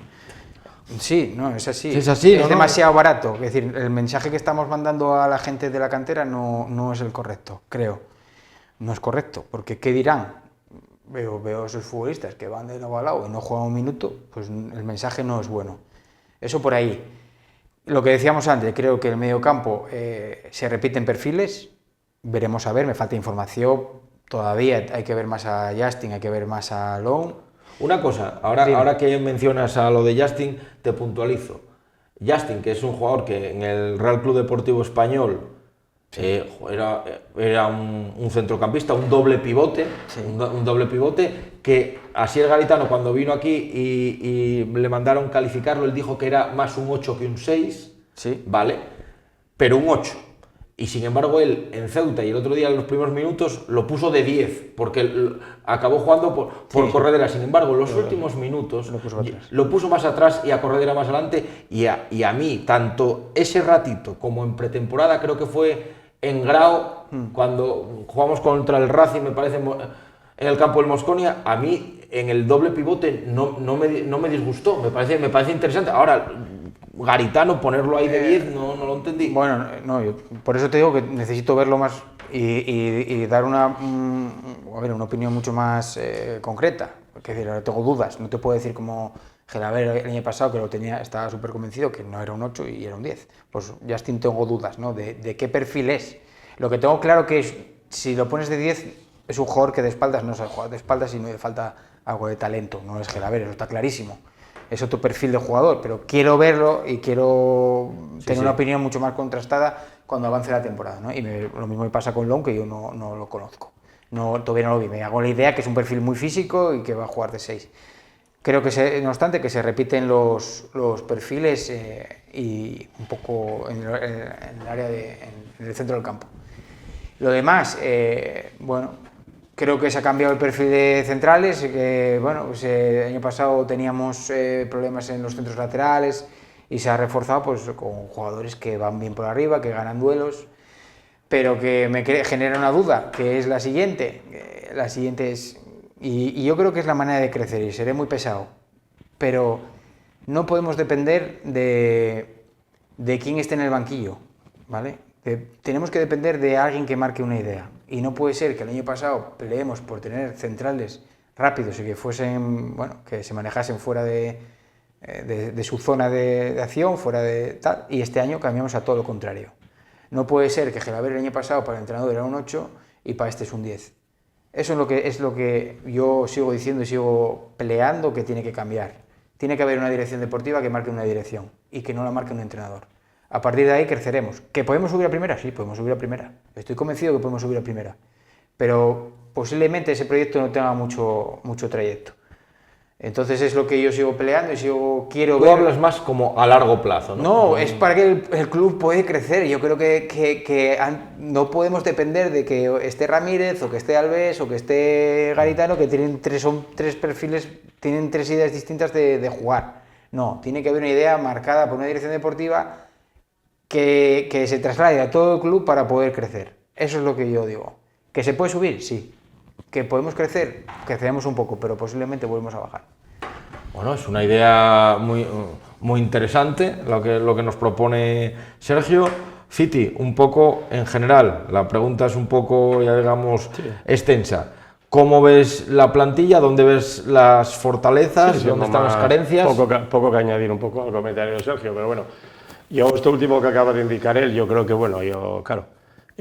Sí, no, es así. Sí, es así, es ¿no? demasiado barato. Es decir, el mensaje que estamos mandando a la gente de la cantera no es el correcto, creo. No es correcto, porque ¿qué dirán? Veo a esos futbolistas que van de lado a lado y no juegan un minuto, pues el mensaje no es bueno. Eso por ahí. Lo que decíamos antes, creo que el mediocampo se repiten perfiles, veremos a ver, me falta información, todavía hay que ver más a Justin, hay que ver más a Long. Una cosa, ahora que mencionas a lo de Justin, te puntualizo. Justin, que es un jugador que en el Real Club Deportivo Español era un centrocampista, un doble pivote, Sí. un doble pivote, que Asier Garitano cuando vino aquí y le mandaron calificarlo, él dijo que era más un 8 que un 6, Sí. ¿vale? Pero un 8. Y sin embargo él en Ceuta y el otro día en los primeros minutos lo puso de 10, porque acabó jugando por Corredera. Sin embargo, en los últimos minutos lo puso más atrás y a Corredera más adelante. Y a mí, tanto ese ratito como en pretemporada, creo que fue en Grau, cuando jugamos contra el Racing, me parece, en el campo del Mosconia, a mí en el doble pivote no me disgustó, me parece interesante. Ahora, Garitano, ponerlo ahí de 10, no lo entendí. Bueno, no, por eso te digo que necesito verlo más y dar una opinión mucho más concreta. Es decir, ahora tengo dudas, no te puedo decir como Gelaber el año pasado, que estaba súper convencido que no era un 8 y era un 10. Pues Justin tengo dudas, ¿no? De qué perfil es. Lo que tengo claro que es, si lo pones de 10, es un jugador que de espaldas no sabe jugar de espaldas y no le falta algo de talento, no es Gelaber, eso está clarísimo. Es otro perfil de jugador, pero quiero verlo y quiero tener una opinión mucho más contrastada cuando avance la temporada, ¿no? Y lo mismo me pasa con Long, que yo no lo conozco. Todavía no lo vi, me hago la idea que es un perfil muy físico y que va a jugar de 6. Creo que, no obstante, que se repiten los perfiles y un poco en el área en el centro del campo. Lo demás, bueno, creo que se ha cambiado el perfil de centrales, que bueno, pues, el año pasado teníamos problemas en los centros laterales y se ha reforzado pues, con jugadores que van bien por arriba, que ganan duelos, pero que me genera una duda, que es la siguiente. La siguiente es, y yo creo que es la manera de crecer, y seré muy pesado, pero no podemos depender de quién esté en el banquillo, ¿vale? Tenemos que depender de alguien que marque una idea. Y no puede ser que el año pasado peleemos por tener centrales rápidos y que fuesen, bueno, que se manejasen fuera de su zona de acción, fuera de tal, y este año cambiamos a todo lo contrario. No puede ser que Gelaber el año pasado para el entrenador era un 8 y para este es un 10. Eso es lo que yo sigo diciendo y sigo peleando que tiene que cambiar. Tiene que haber una dirección deportiva que marque una dirección y que no la marque un entrenador. A partir de ahí creceremos. ¿Que podemos subir a primera? Sí, podemos subir a primera. Estoy convencido que podemos subir a primera. Pero posiblemente ese proyecto no tenga mucho trayecto. Entonces es lo que yo sigo peleando y quiero ver... Tú hablas más como a largo plazo, ¿no? No, es para que el club pueda crecer. Yo creo que no podemos depender de que esté Ramírez o que esté Alves o que esté Garitano, que son tres perfiles, tienen tres ideas distintas de jugar. No, tiene que haber una idea marcada por una dirección deportiva que se traslade a todo el club para poder crecer. Eso es lo que yo digo. ¿Que se puede subir? Sí. ¿Que podemos crecer? Creceremos un poco, pero posiblemente volvemos a bajar. Bueno, es una idea muy interesante lo que nos propone Sergio. Fiti, un poco en general, la pregunta es un poco, ya digamos, extensa. ¿cómo ves la plantilla? ¿Dónde ves las fortalezas? ¿Dónde están las carencias? Poco que añadir un poco al comentario de Sergio, pero bueno, yo esto último que acaba de indicar él, yo creo que, bueno, claro,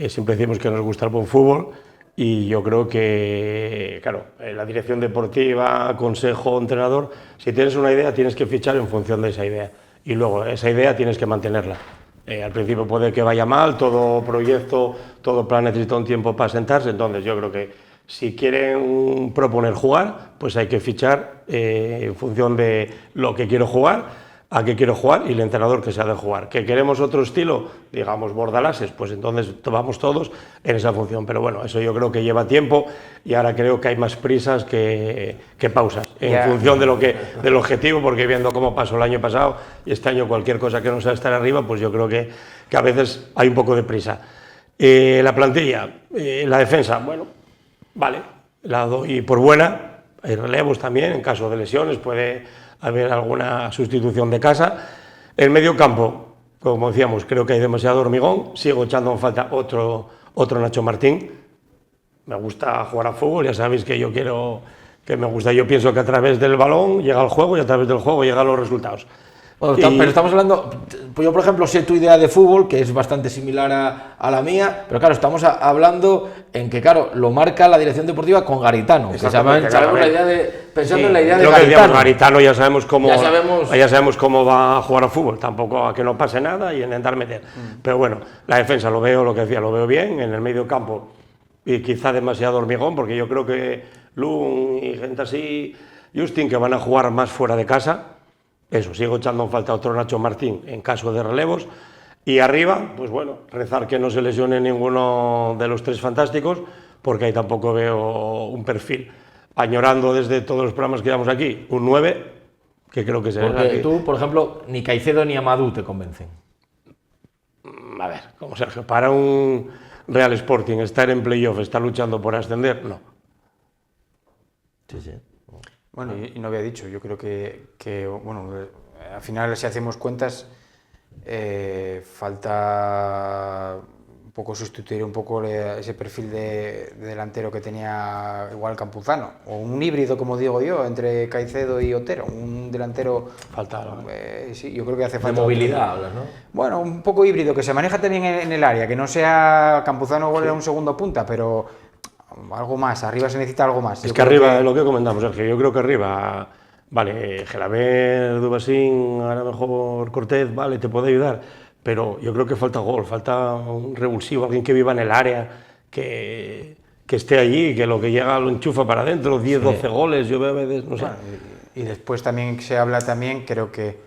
siempre decimos que nos gusta el buen fútbol y yo creo que, claro, la dirección deportiva, consejo, entrenador, si tienes una idea tienes que fichar en función de esa idea y luego esa idea tienes que mantenerla. Al principio puede que vaya mal, todo proyecto, todo plan necesita un tiempo para sentarse, entonces yo creo que si quieren proponer jugar, pues hay que fichar en función de lo que quiero jugar, a qué quiero jugar y el entrenador que se ha de jugar. ¿Que queremos otro estilo? Digamos Bordalases, pues entonces vamos todos en esa función, pero bueno, eso yo creo que lleva tiempo y ahora creo que hay más prisas que pausas, en función del objetivo, porque viendo cómo pasó el año pasado y este año cualquier cosa que no sea estar arriba, pues yo creo que a veces hay un poco de prisa. La plantilla, la defensa, bueno, vale, la doy por buena, hay relevos también, en caso de lesiones puede haber alguna sustitución de casa. El medio campo, como decíamos, creo que hay demasiado hormigón, sigo echando en falta otro Nacho Martín. Me gusta jugar a fútbol, ya sabéis que yo pienso que a través del balón llega el juego y a través del juego llegan los resultados. Bueno, pero estamos hablando, yo por ejemplo sé tu idea de fútbol, que es bastante similar a la mía, pero claro, estamos hablando en que, claro, lo marca la dirección deportiva con Garitano, que sabemos la idea pensando en la idea de Garitano. Decíamos, Garitano ya sabemos cómo va a jugar a fútbol, tampoco a que no pase nada y intentar meter. Pero bueno, la defensa lo veo bien, en el medio campo y quizá demasiado hormigón, porque yo creo que Lun y gente así, Justin, que van a jugar más fuera de casa. Eso, sigo echando en falta otro Nacho Martín en caso de relevos. Y arriba, pues bueno, rezar que no se lesione ninguno de los tres fantásticos, porque ahí tampoco veo un perfil. Añorando desde todos los programas que llevamos aquí, un 9, que creo que se ve. Porque tú, por ejemplo, ni Caicedo ni Amadou te convencen. A ver, como Sergio, para un Real Sporting estar en playoff, estar luchando por ascender, no. Sí, sí. Bueno, y no había dicho, yo creo que bueno, al final si hacemos cuentas, falta un poco sustituir un poco ese perfil de delantero que tenía igual Campuzano, o un híbrido, como digo yo, entre Caicedo y Otero, un delantero... Falta sí, yo creo que hace falta... De movilidad hablas, ¿no? Bueno, un poco híbrido, que se maneja también en el área, que no sea Campuzano igual era un segundo punta, pero... algo más, arriba se necesita algo más. Es que arriba, lo que comentamos, Sergio, yo creo que arriba, vale, Gelaber, Dubasín, a lo mejor Cortés, vale, te puede ayudar, pero yo creo que falta gol, falta un revulsivo, alguien que viva en el área, que esté allí, que lo que llega lo enchufa para adentro, 10, 12 goles, yo veo a veces, no sé. Bueno, y después también se habla también, creo que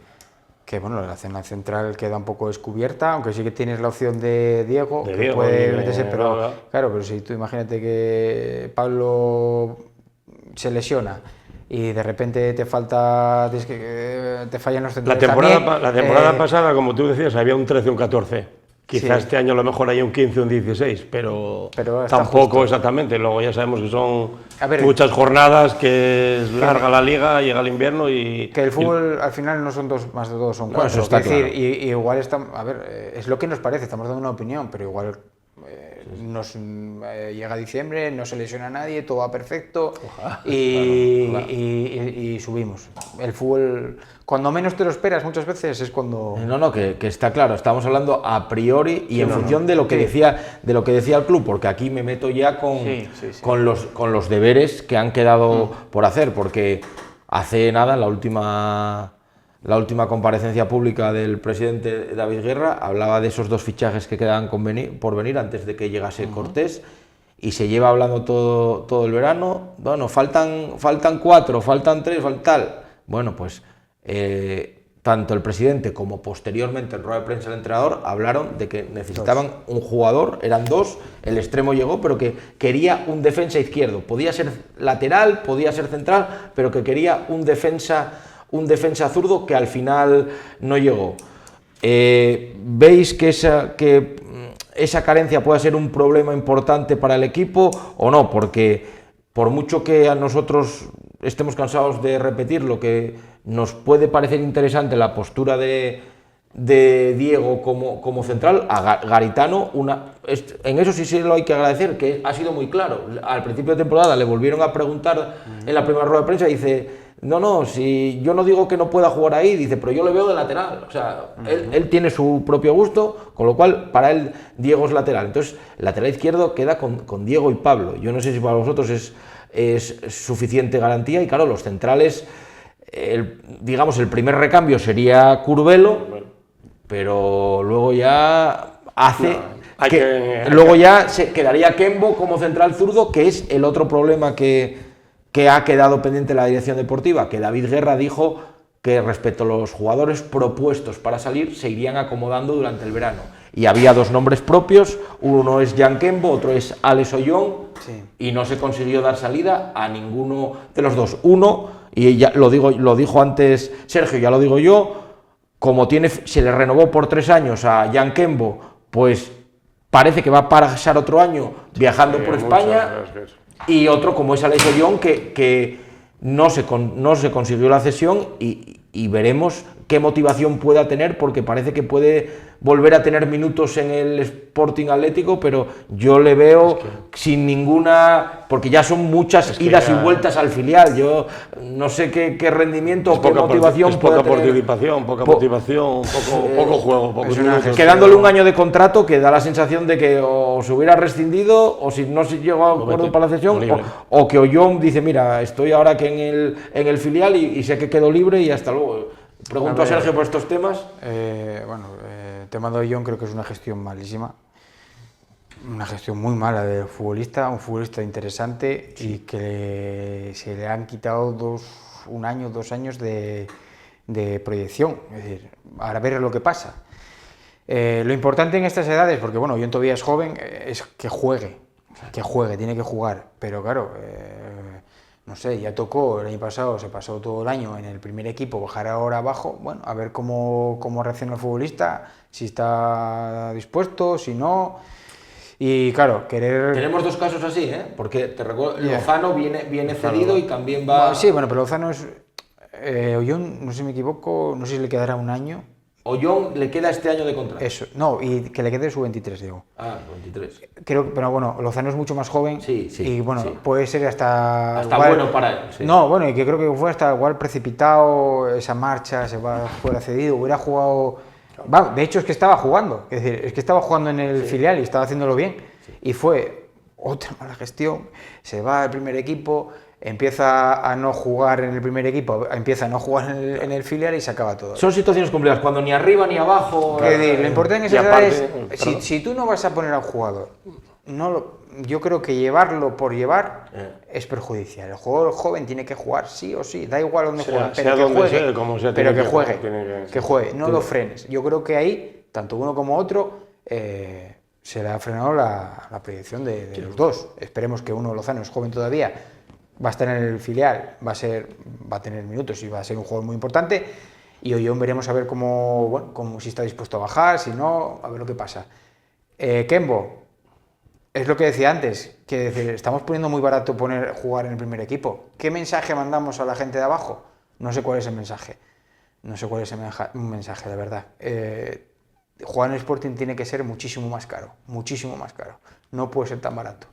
bueno, la zona central queda un poco descubierta, aunque sí que tienes la opción de Diego, que puede meterse, pero claro, pero si tú imagínate que Pablo se lesiona y de repente te fallan los centrales. La temporada pasada, como tú decías, había un 13 o un 14. Quizás este año a lo mejor haya un 15 o un 16, pero tampoco justo. Exactamente. Luego ya sabemos que son muchas jornadas, que es larga la liga, llega el invierno y... Que el fútbol al final no son 2 más 2, son 4. Eso está claro. Y igual es lo que nos parece, estamos dando una opinión, pero igual llega diciembre, no se lesiona a nadie, todo va perfecto y subimos. El fútbol, cuando menos te lo esperas muchas veces es cuando... No, que está claro, estamos hablando a priori y en función de lo que decía el club, porque aquí me meto ya con los deberes que han quedado por hacer, porque hace nada, en la última comparecencia pública del presidente David Guerra, hablaba de esos 2 fichajes que quedaban por venir antes de que llegase Cortés, y se lleva hablando todo el verano. Bueno, faltan 4, faltan 3, faltan tal. Bueno, pues tanto el presidente como posteriormente en rueda de prensa el entrenador hablaron de que necesitaban un jugador, eran 2, el extremo llegó, pero que quería un defensa izquierdo. Podía ser lateral, podía ser central, pero que quería un defensa zurdo, que al final no llegó. ¿Veis que esa carencia pueda ser un problema importante para el equipo o no? Porque por mucho que a nosotros estemos cansados de repetir, lo que nos puede parecer interesante la postura de de Diego como central, a Garitano, en eso sí lo hay que agradecer, que ha sido muy claro. Al principio de temporada le volvieron a preguntar en la primera rueda de prensa y dice, no, si yo no digo que no pueda jugar ahí, dice, pero yo le veo de lateral. O sea, él tiene su propio gusto, con lo cual para él Diego es lateral. Entonces, el lateral izquierdo queda con Diego y Pablo. Yo no sé si para vosotros es suficiente garantía, y claro, los centrales, digamos, el primer recambio sería Curbelo, pero luego ya luego ya se quedaría Kembo como central zurdo, que es el otro problema que ha quedado pendiente la dirección deportiva, que David Guerra dijo que respecto a los jugadores propuestos para salir se irían acomodando durante el verano. Y había dos nombres propios, uno es Jan Kembo, otro es Alex Ollón, y no se consiguió dar salida a ninguno de los dos. Uno, y ya lo dijo antes Sergio, ya lo digo yo, como se le renovó por 3 años a Jan Kembo, pues parece que va a pasar otro año viajando por España, y otro como es Alex Ollón, que no se consiguió la cesión, y veremos qué motivación pueda tener, porque parece que puede volver a tener minutos en el Sporting Atlético, pero yo le veo sin ninguna, porque ya son muchas idas y vueltas al filial. Yo no sé qué rendimiento o qué motivación puede tener. Poca motivación, poco juego, poco minutos. Quedándole un año de contrato, que da la sensación de que o se hubiera rescindido, o si no se llegó a acuerdo para la cesión, o que Ollón dice, mira, estoy ahora que en el filial y sé que quedo libre y hasta luego. Pregunto a Sergio por estos temas. El tema de Ollón creo que es una gestión malísima, una gestión muy mala del futbolista, un futbolista interesante, y que se le han quitado 1 año, 2 años de proyección. Es decir, ahora ver lo que pasa. Lo importante en estas edades, porque bueno, Ollón todavía es joven, es que juegue, tiene que jugar, pero claro, no sé, ya tocó el año pasado, se pasó todo el año en el primer equipo, bajar ahora abajo, bueno, a ver cómo reacciona el futbolista, si está dispuesto, si no. Y claro, Tenemos 2 casos así, porque te recuerdo, Lozano viene cedido y también va... Sí, bueno, pero Lozano es... Ollón, no sé si me equivoco, no sé si le quedará 1 año. Ollón le queda este año de contrato. Eso, no, y que le quede su 23, digo. Ah, 23. Creo, pero bueno, Lozano es mucho más joven, y bueno, puede ser hasta igual, bueno para él. Sí. No, bueno, y que creo que fue hasta igual precipitado esa marcha, fuera cedido, hubiera jugado... de hecho es que estaba jugando, es decir, es que estaba jugando en el filial y estaba haciéndolo bien, y fue otra mala gestión, se va al primer equipo, empieza a no jugar en el primer equipo, empieza a no jugar en el filial y se acaba todo. Son situaciones complicadas, cuando ni arriba ni abajo... Lo importante en esas edades es, si tú no vas a poner a un jugador, yo creo que llevarlo por llevar es perjudicial. El jugador joven tiene que jugar sí o sí, da igual donde juegue, pero que juegue, no lo frenes. Yo creo que ahí, tanto uno como otro, se le ha frenado la proyección de los dos. Esperemos que uno, Lozano, es joven todavía, va a estar en el filial, va a tener minutos y va a ser un jugador muy importante, y Ollón veremos a ver si está dispuesto a bajar, si no, a ver lo que pasa. Kembo, es lo que decía antes, que estamos poniendo muy barato jugar en el primer equipo. ¿Qué mensaje mandamos a la gente de abajo? No sé cuál es el mensaje. No sé cuál es el mensaje, de verdad. Jugar en el Sporting tiene que ser muchísimo más caro. No puede ser tan barato.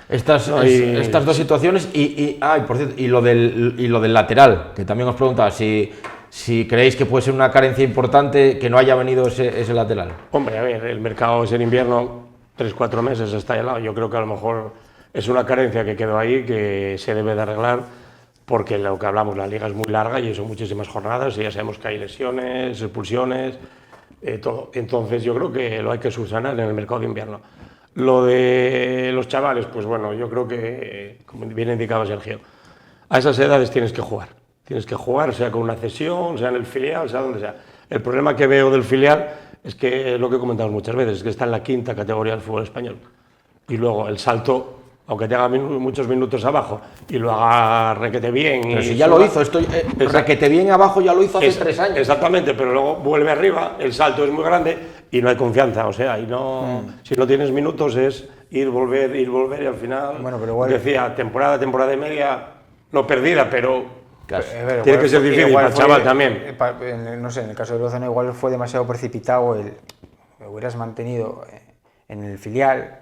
Estas 2 situaciones, por cierto, y lo del lateral, que también os preguntaba si creéis que puede ser una carencia importante que no haya venido ese lateral. Hombre, a ver, el mercado es en invierno, 3-4 meses está helado. Yo creo que a lo mejor es una carencia que quedó ahí, que se debe de arreglar, porque lo que hablamos, la liga es muy larga y son muchísimas jornadas, y ya sabemos que hay lesiones, expulsiones, todo. Entonces yo creo que lo hay que subsanar en el mercado de invierno. Lo de los chavales, pues bueno, yo creo que, como bien indicaba Sergio, a esas edades tienes que jugar, sea con una cesión, sea en el filial, sea donde sea. El problema que veo del filial es que, lo que comentamos muchas veces, es que está en la 5ª categoría del fútbol español, y luego el salto, aunque te haga muchos minutos abajo y lo haga requete bien... Pero si ya lo hizo, requete bien abajo ya lo hizo hace 3 años. Exactamente, pero luego vuelve arriba, el salto es muy grande y no hay confianza, o sea, si no tienes minutos es ir, volver, y al final, bueno, pero igual... decía, temporada y media, no perdida, pero Casi. Tiene que ser difícil para el chaval también. No sé, en el caso de Lozano igual fue demasiado precipitado el hubieras mantenido en el filial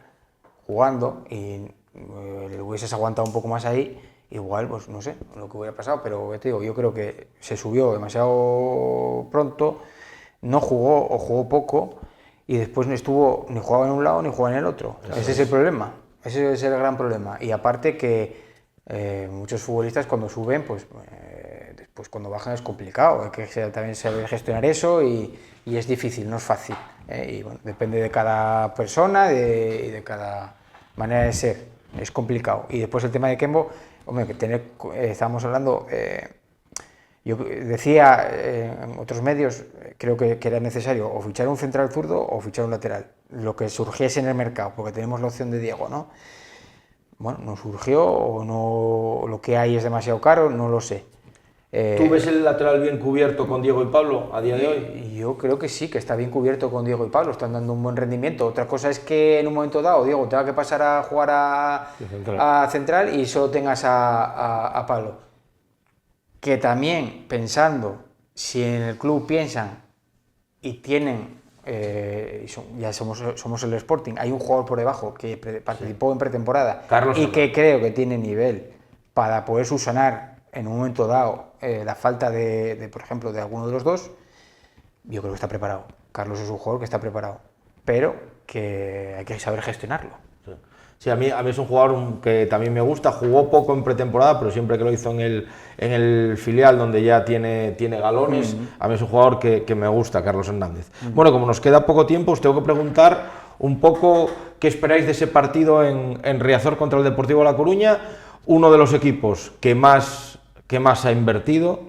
jugando y le hubieses aguantado un poco más ahí, igual, pues no sé lo que hubiera pasado, pero te digo, yo creo que se subió demasiado pronto, no jugó o jugó poco y después no estuvo, ni jugaba en un lado ni jugaba en el otro. Ese es el problema, ese es el gran problema. Y aparte que muchos futbolistas cuando suben, pues después cuando bajan es complicado, hay que también saber gestionar eso y es difícil, no es fácil. Y bueno, depende de cada persona y de cada manera de ser, es complicado. Y después el tema de Kembo, hombre, que estábamos hablando, yo decía en otros medios, creo que era necesario o fichar un central zurdo o fichar un lateral, lo que surgiese en el mercado, porque tenemos la opción de Diego, ¿no? Bueno, no surgió o no, lo que hay es demasiado caro, no lo sé. ¿Tú ves el lateral bien cubierto con Diego y Pablo a día de hoy? Yo creo que sí, que está bien cubierto con Diego y Pablo, están dando un buen rendimiento. Otra cosa es que en un momento dado Diego tenga que pasar a jugar a central y solo tengas a Pablo. Que también pensando, si en el club piensan y tienen, ya somos el Sporting, hay un jugador por debajo que participó en pretemporada Carlos y que creo que tiene nivel para poder subsanar en un momento dado la falta por ejemplo, de alguno de los dos, yo creo que está preparado. Carlos es un jugador que está preparado, pero que hay que saber gestionarlo. Sí, a mí es un jugador que también me gusta, jugó poco en pretemporada, pero siempre que lo hizo en el filial donde ya tiene galones, a mí es un jugador que me gusta, Carlos Hernández. Bueno, como nos queda poco tiempo, os tengo que preguntar un poco qué esperáis de ese partido en Riazor contra el Deportivo La Coruña, uno de los equipos que más ha invertido,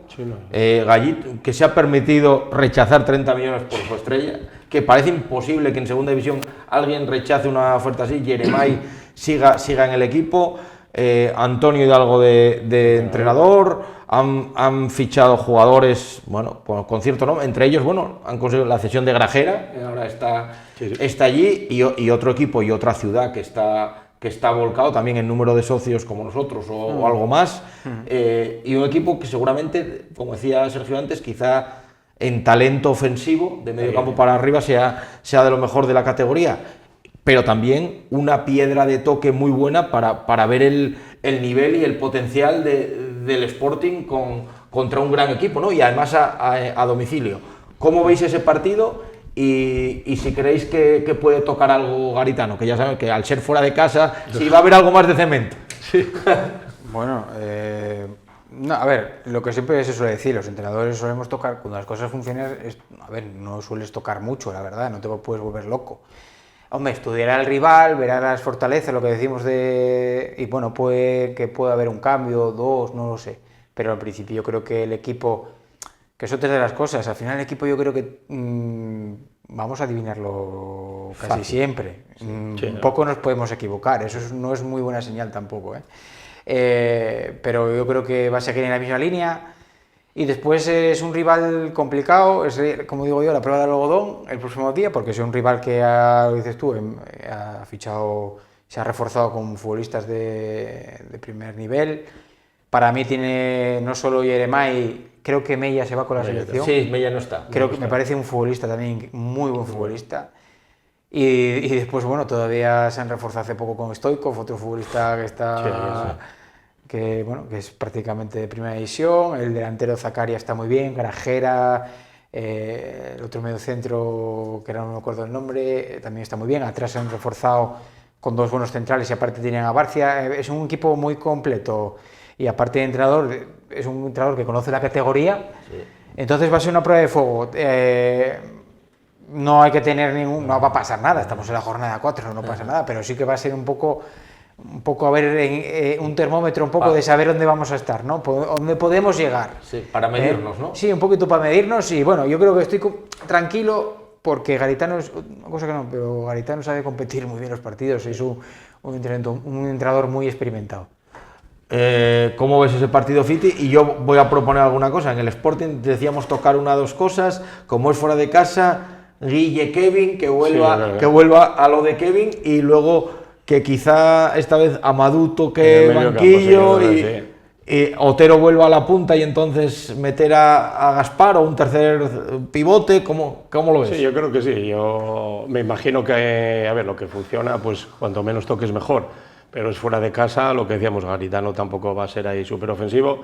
Gallito, que se ha permitido rechazar 30 millones por su estrella, que parece imposible que en segunda división alguien rechace una oferta así. Yeremay siga en el equipo, Antonio Hidalgo de entrenador, han fichado jugadores, bueno, con cierto nombre, entre ellos, bueno, han conseguido la cesión de Grajera, que ahora está allí, y otro equipo y otra ciudad que está volcado también en número de socios como nosotros o algo más, y un equipo que seguramente, como decía Sergio antes, quizá en talento ofensivo, de medio campo para arriba, sea de lo mejor de la categoría, pero también una piedra de toque muy buena para ver el nivel y el potencial del Sporting contra un gran equipo, ¿no? Y además a domicilio. ¿Cómo veis ese partido? Y si creéis que puede tocar algo Garitano, que ya saben que al ser fuera de casa, si va a haber algo más de cemento. Sí. Bueno, no, a ver, lo que siempre se suele decir, los entrenadores solemos tocar, cuando las cosas funcionan, a ver, no sueles tocar mucho, la verdad, no te puedes volver loco. Hombre, estudiará al rival, verá las fortalezas, lo que decimos y bueno, que pueda haber un cambio, dos, no lo sé, pero al principio yo creo que el equipo, que es otra de las cosas, al final el equipo yo creo que vamos a adivinarlo casi fácil. Siempre, un poco nos podemos equivocar, eso no es muy buena señal tampoco, pero yo creo que va a seguir en la misma línea. Y después es un rival complicado, es, como digo yo, la prueba del algodón el próximo día, porque es un rival que, lo dices tú, ha fichado, se ha reforzado con futbolistas de primer nivel. Para mí tiene no solo Yeremay, creo que Mella se va con la selección. Sí, Mella no está. Creo que me parece un futbolista también, muy buen futbolista. Y después, bueno, todavía se han reforzado hace poco con Stoikov, otro futbolista que está... Que es prácticamente de primera división, el delantero Zakaria está muy bien, Grajera, el otro mediocentro, que ahora no me acuerdo el nombre, también está muy bien, atrás se han reforzado con dos buenos centrales y aparte tienen a Barcia, es un equipo muy completo y aparte de entrenador, es un entrenador que conoce la categoría, entonces va a ser una prueba de fuego. No hay que tener no va a pasar nada, estamos en la jornada 4, no pasa nada, pero sí que va a ser un poco a ver, un termómetro un poco de saber dónde vamos a estar, ¿no? Dónde podemos llegar. Sí, para medirnos, ¿no? Sí, un poquito para medirnos y bueno, yo creo que estoy tranquilo porque Garitano es una cosa que no, pero Garitano sabe competir muy bien los partidos, es un entrenador muy experimentado. ¿Cómo ves ese partido, Fiti? Y yo voy a proponer alguna cosa. En el Sporting decíamos tocar una o dos cosas, como es fuera de casa, Guille, Kevin, que vuelva a lo de Kevin y luego que quizá esta vez Amadou toque banquillo Otero vuelva a la punta y entonces meter a Gaspar o un tercer pivote, ¿cómo lo ves? Sí, yo creo que sí. Yo me imagino que, a ver, lo que funciona, pues cuanto menos toques mejor. Pero es fuera de casa, lo que decíamos, Garitano tampoco va a ser ahí súper ofensivo.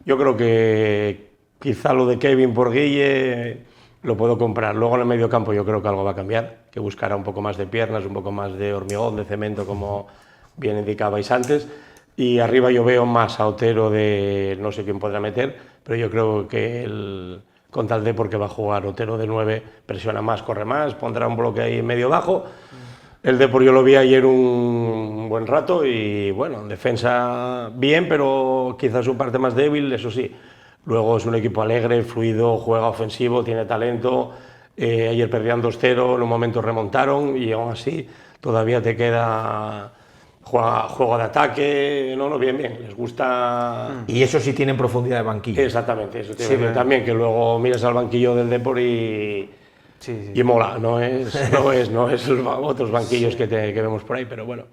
Yo creo que quizá lo de Kevin por Guille lo puedo comprar. Luego en el medio campo yo creo que algo va a cambiar, que buscará un poco más de piernas, un poco más de hormigón, de cemento, como bien indicabais antes. Y arriba yo veo más a Otero de no sé quién podrá meter, pero yo creo que con tal de porque va a jugar Otero de 9, presiona más, corre más, pondrá un bloque ahí medio bajo. El Depor yo lo vi ayer un buen rato y bueno, en defensa bien, pero quizás su parte más débil, eso sí. Luego es un equipo alegre, fluido, juega ofensivo, tiene talento. Ayer perdían 2-0, en un momento remontaron y aún así todavía te queda juego de ataque, bien, les gusta. Y eso sí tienen profundidad de banquillo. Exactamente, eso tiene también, que luego miras al banquillo del Depor y mola, no es otros banquillos que vemos por ahí, pero bueno,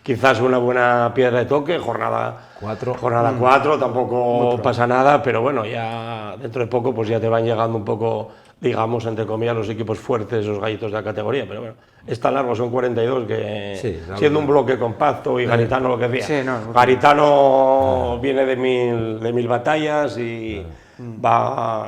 quizás una buena piedra de toque, jornada 4, tampoco pasa nada, pero bueno, ya dentro de poco pues ya te van llegando un poco, digamos, entre comillas, los equipos fuertes, los gallitos de la categoría, pero bueno, es tan largo, son 42, que siendo un bloque compacto y Garitano lo que decía, Garitano viene de mil batallas y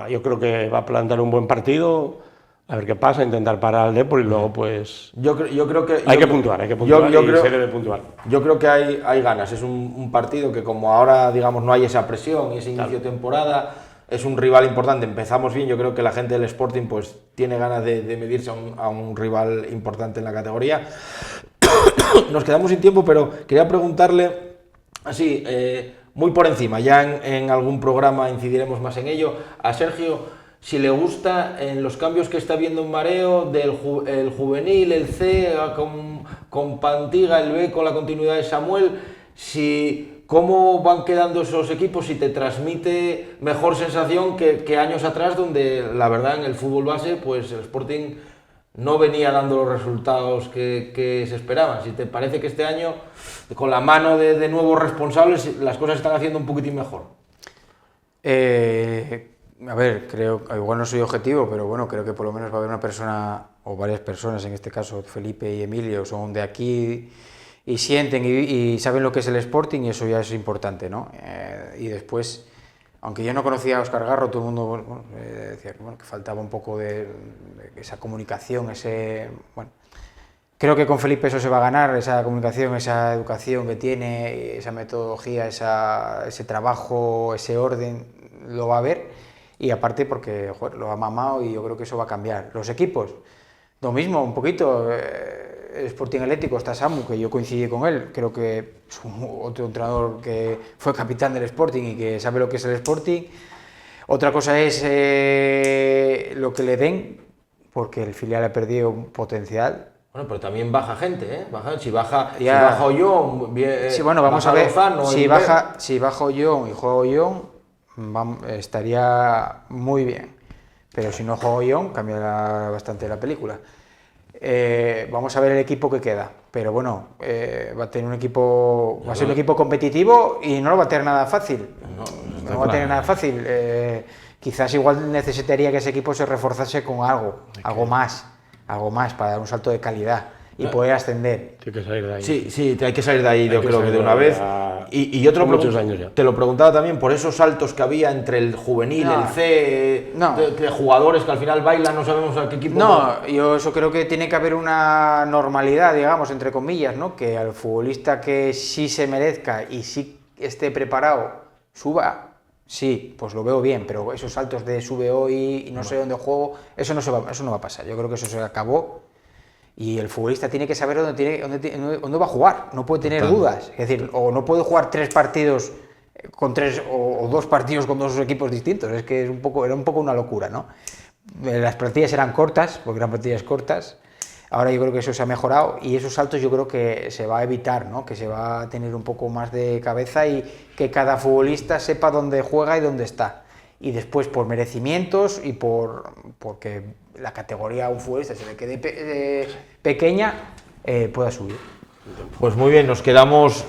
yo creo que va a plantar un buen partido. A ver qué pasa, intentar parar al Depor y luego pues... Yo creo que... Hay que puntuar y se debe puntuar. Yo creo que hay ganas, es un partido que como ahora, digamos, no hay esa presión y ese inicio de temporada, es un rival importante, empezamos bien, yo creo que la gente del Sporting pues tiene ganas de medirse a un rival importante en la categoría. Nos quedamos sin tiempo, pero quería preguntarle, así, muy por encima, ya en algún programa incidiremos más en ello, a Sergio, si le gusta en los cambios que está viendo en Mareo, el juvenil, el C, con Pantiga, el B, con la continuidad de Samuel, cómo van quedando esos equipos, si te transmite mejor sensación que años atrás, donde la verdad en el fútbol base, pues el Sporting no venía dando los resultados que se esperaban. Si te parece que este año, con la mano de nuevos responsables, las cosas están haciendo un poquitín mejor. A ver, creo, igual no soy objetivo, pero bueno, creo que por lo menos va a haber una persona, o varias personas, en este caso Felipe y Emilio, son de aquí y sienten y saben lo que es el Sporting, y eso ya es importante, ¿no? Y después, aunque yo no conocía a Óscar Garro, todo el mundo decía que faltaba un poco de esa comunicación, creo que con Felipe eso se va a ganar, esa comunicación, esa educación que tiene, esa metodología, ese trabajo, ese orden, lo va a haber. Y aparte porque lo ha mamado y yo creo que eso va a cambiar. Los equipos, lo mismo, un poquito. Sporting Atlético está Samu, que yo coincidí con él, creo que es otro entrenador que fue capitán del Sporting y que sabe lo que es el Sporting. Otra cosa es lo que le den, porque el filial ha perdido un potencial. Bueno, pero también baja gente, ¿eh? Si baja Ollón, sí, bueno, vamos a ver, Lozano, si baja Ollón y juega Ollón, estaría muy bien, pero si no juega Ollón, cambiará bastante la película. Vamos a ver el equipo que queda, pero bueno, va a tener un equipo, va a ser un equipo competitivo y no lo va a tener nada fácil. No va a tener nada fácil. Quizás igual necesitaría que ese equipo se reforzase con algo más para dar un salto de calidad y poder ascender. Hay que salir de ahí. Sí, hay que salir de ahí, yo creo que de una vez. Y yo te lo preguntaba también por esos saltos que había entre el juvenil, el C, de jugadores que al final bailan, no sabemos a qué equipo. Yo eso creo que tiene que haber una normalidad, digamos, entre comillas, ¿no? Que al futbolista que sí se merezca y sí esté preparado suba, sí, pues lo veo bien, pero esos saltos de sube hoy y no sé dónde juego, eso no va a pasar. Yo creo que eso se acabó. Y el futbolista tiene que saber dónde va a jugar, no puede tener dudas. Es decir, o no puede jugar 3 partidos con 3 o 2 partidos con 2 equipos distintos. Es que era un poco una locura, ¿no? Las plantillas eran cortas, porque eran plantillas cortas. Ahora yo creo que eso se ha mejorado y esos saltos yo creo que se va a evitar, ¿no? Que se va a tener un poco más de cabeza y que cada futbolista sepa dónde juega y dónde está. Y después por merecimientos y porque la categoría a un futbolista se le quede pequeña, pueda subir. Pues muy bien, nos quedamos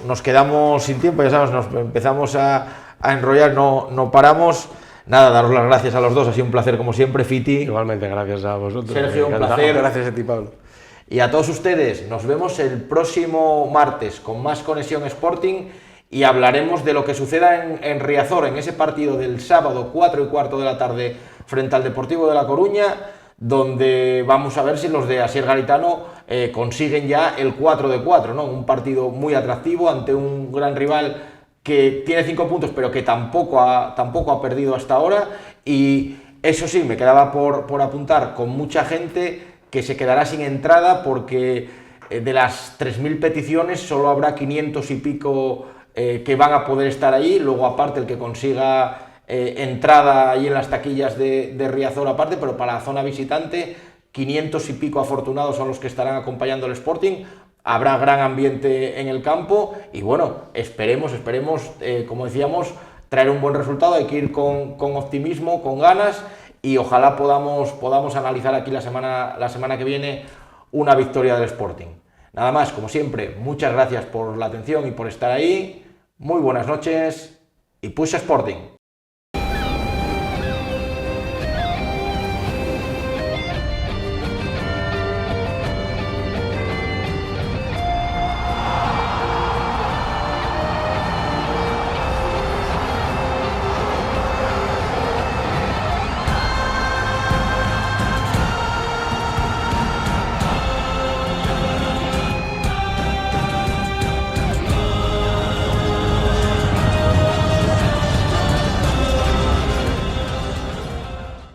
sin tiempo, ya sabes, nos empezamos a a enrollar, no paramos. Nada, daros las gracias a los dos, ha sido un placer como siempre, Fiti. Igualmente, gracias a vosotros. Sergio, un Encantado. placer. Gracias a ti, Pablo. Y a todos ustedes, nos vemos el próximo martes con más Conexión Sporting y hablaremos de lo que suceda en Riazor, en ese partido del sábado 4:15 de la tarde frente al Deportivo de La Coruña, donde vamos a ver si los de Asier Garitano consiguen ya el 4-4, ¿no? Un partido muy atractivo ante un gran rival que tiene 5 puntos, pero que tampoco ha perdido hasta ahora. Y eso sí, me quedaba por apuntar, con mucha gente que se quedará sin entrada, porque de las 3.000 peticiones solo habrá 500 y pico que van a poder estar allí. Luego, aparte, el que consiga entrada ahí en las taquillas de Riazor aparte, pero para la zona visitante, 500 y pico afortunados son los que estarán acompañando al Sporting. Habrá gran ambiente en el campo y bueno, esperemos, como decíamos, traer un buen resultado. Hay que ir con optimismo, con ganas, y ojalá podamos analizar aquí la semana que viene una victoria del Sporting. Nada más, como siempre, muchas gracias por la atención y por estar ahí. Muy buenas noches y Push Sporting.